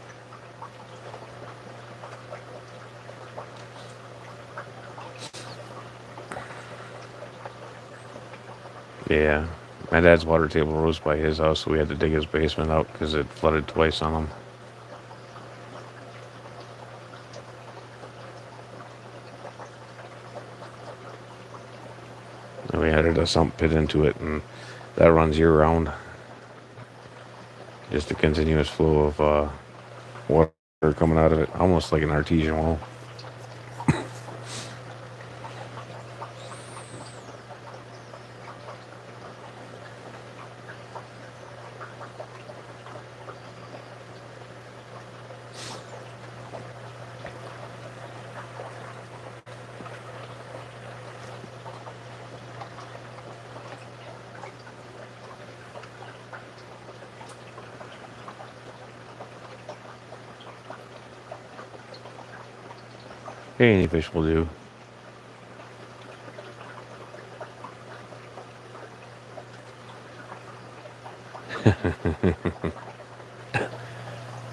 Yeah. My dad's water table rose by his house, so we had to dig his basement out because it flooded twice on him. And we added a sump pit into it, and that runs year round. Just a continuous flow of water coming out of it, almost like an artesian well. Hey, any fish will do.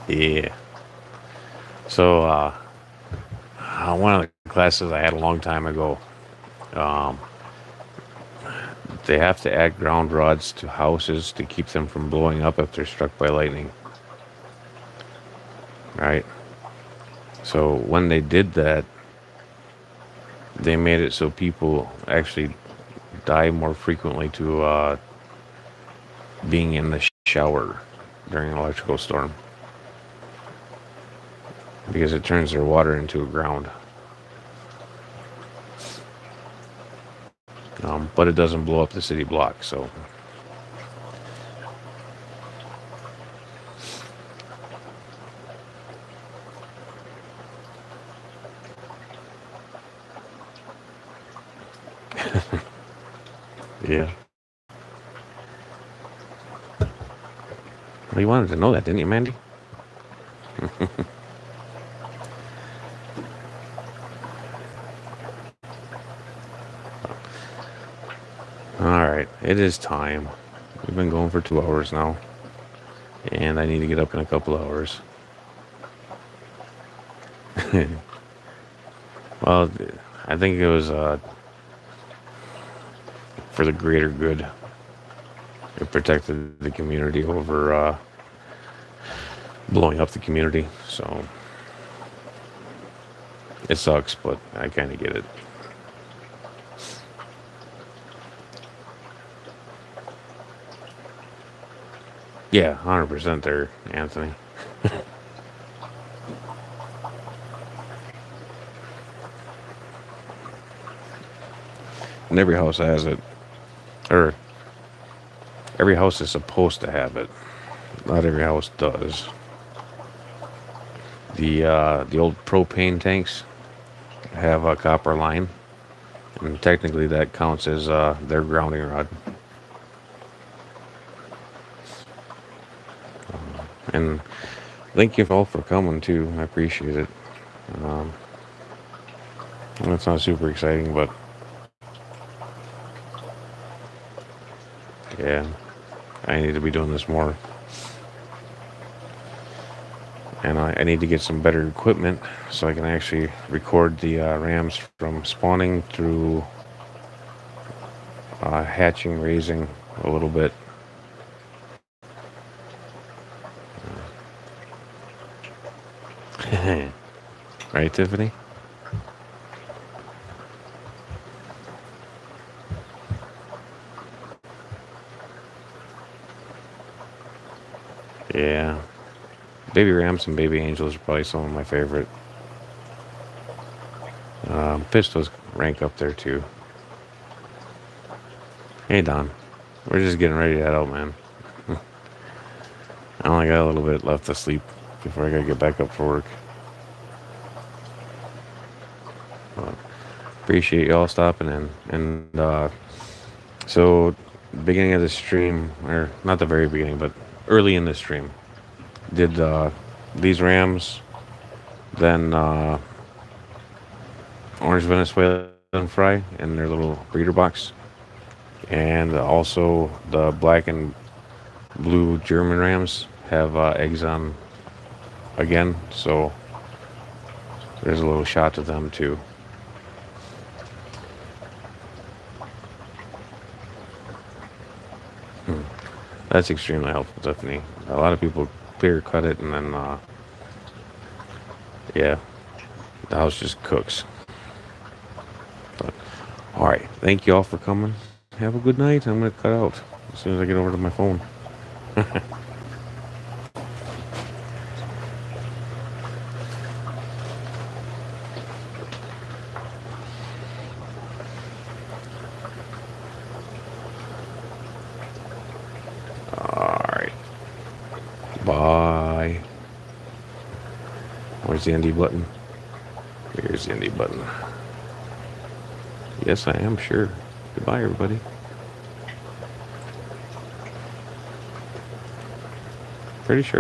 Yeah. So, one of the classes I had a long time ago, um, they have to add ground rods to houses to keep them from blowing up if they're struck by lightning. Right? So when they did that, they made it so people actually die more frequently to being in the shower during an electrical storm because it turns their water into a ground. But it doesn't blow up the city block, so. Yeah. Well, you wanted to know that, didn't you, Mandy? Alright, it is time. We've been going for 2 hours now. And I need to get up in a couple hours. Well, I think it was for the greater good. It protected the community over blowing up the community. So it sucks, but I kind of get it. Yeah, 100% there, Anthony. And every house has it, or every house is supposed to have it. Not every house does. The old propane tanks have a copper line, and technically that counts as their grounding rod. And thank you all for coming too. I appreciate it. Um, it's not super exciting, but yeah, I need to be doing this more. And I need to get some better equipment so I can actually record the rams from spawning through hatching, raising a little bit. Right, Tiffany? Yeah. Baby rams and baby angels are probably some of my favorite. Pistols rank up there too. Hey Don, we're just getting ready to head out, man. I only got a little bit left to sleep before I gotta get back up for work. But appreciate y'all stopping in. And so beginning of the stream, or not the very beginning, but early in the stream, did these rams, then orange Venezuelan fry in their little breeder box, and also the black and blue German rams have eggs on again, so there's a little shot to them too. That's extremely helpful, Tiffany. A lot of people clear cut it, and then yeah, the house just cooks. But all right, thank you all for coming. Have a good night. I'm gonna cut out as soon as I get over to my phone. Alright. Bye. Where's the ND button? Here's the ND button. Yes, I am sure. Goodbye, everybody. Pretty sure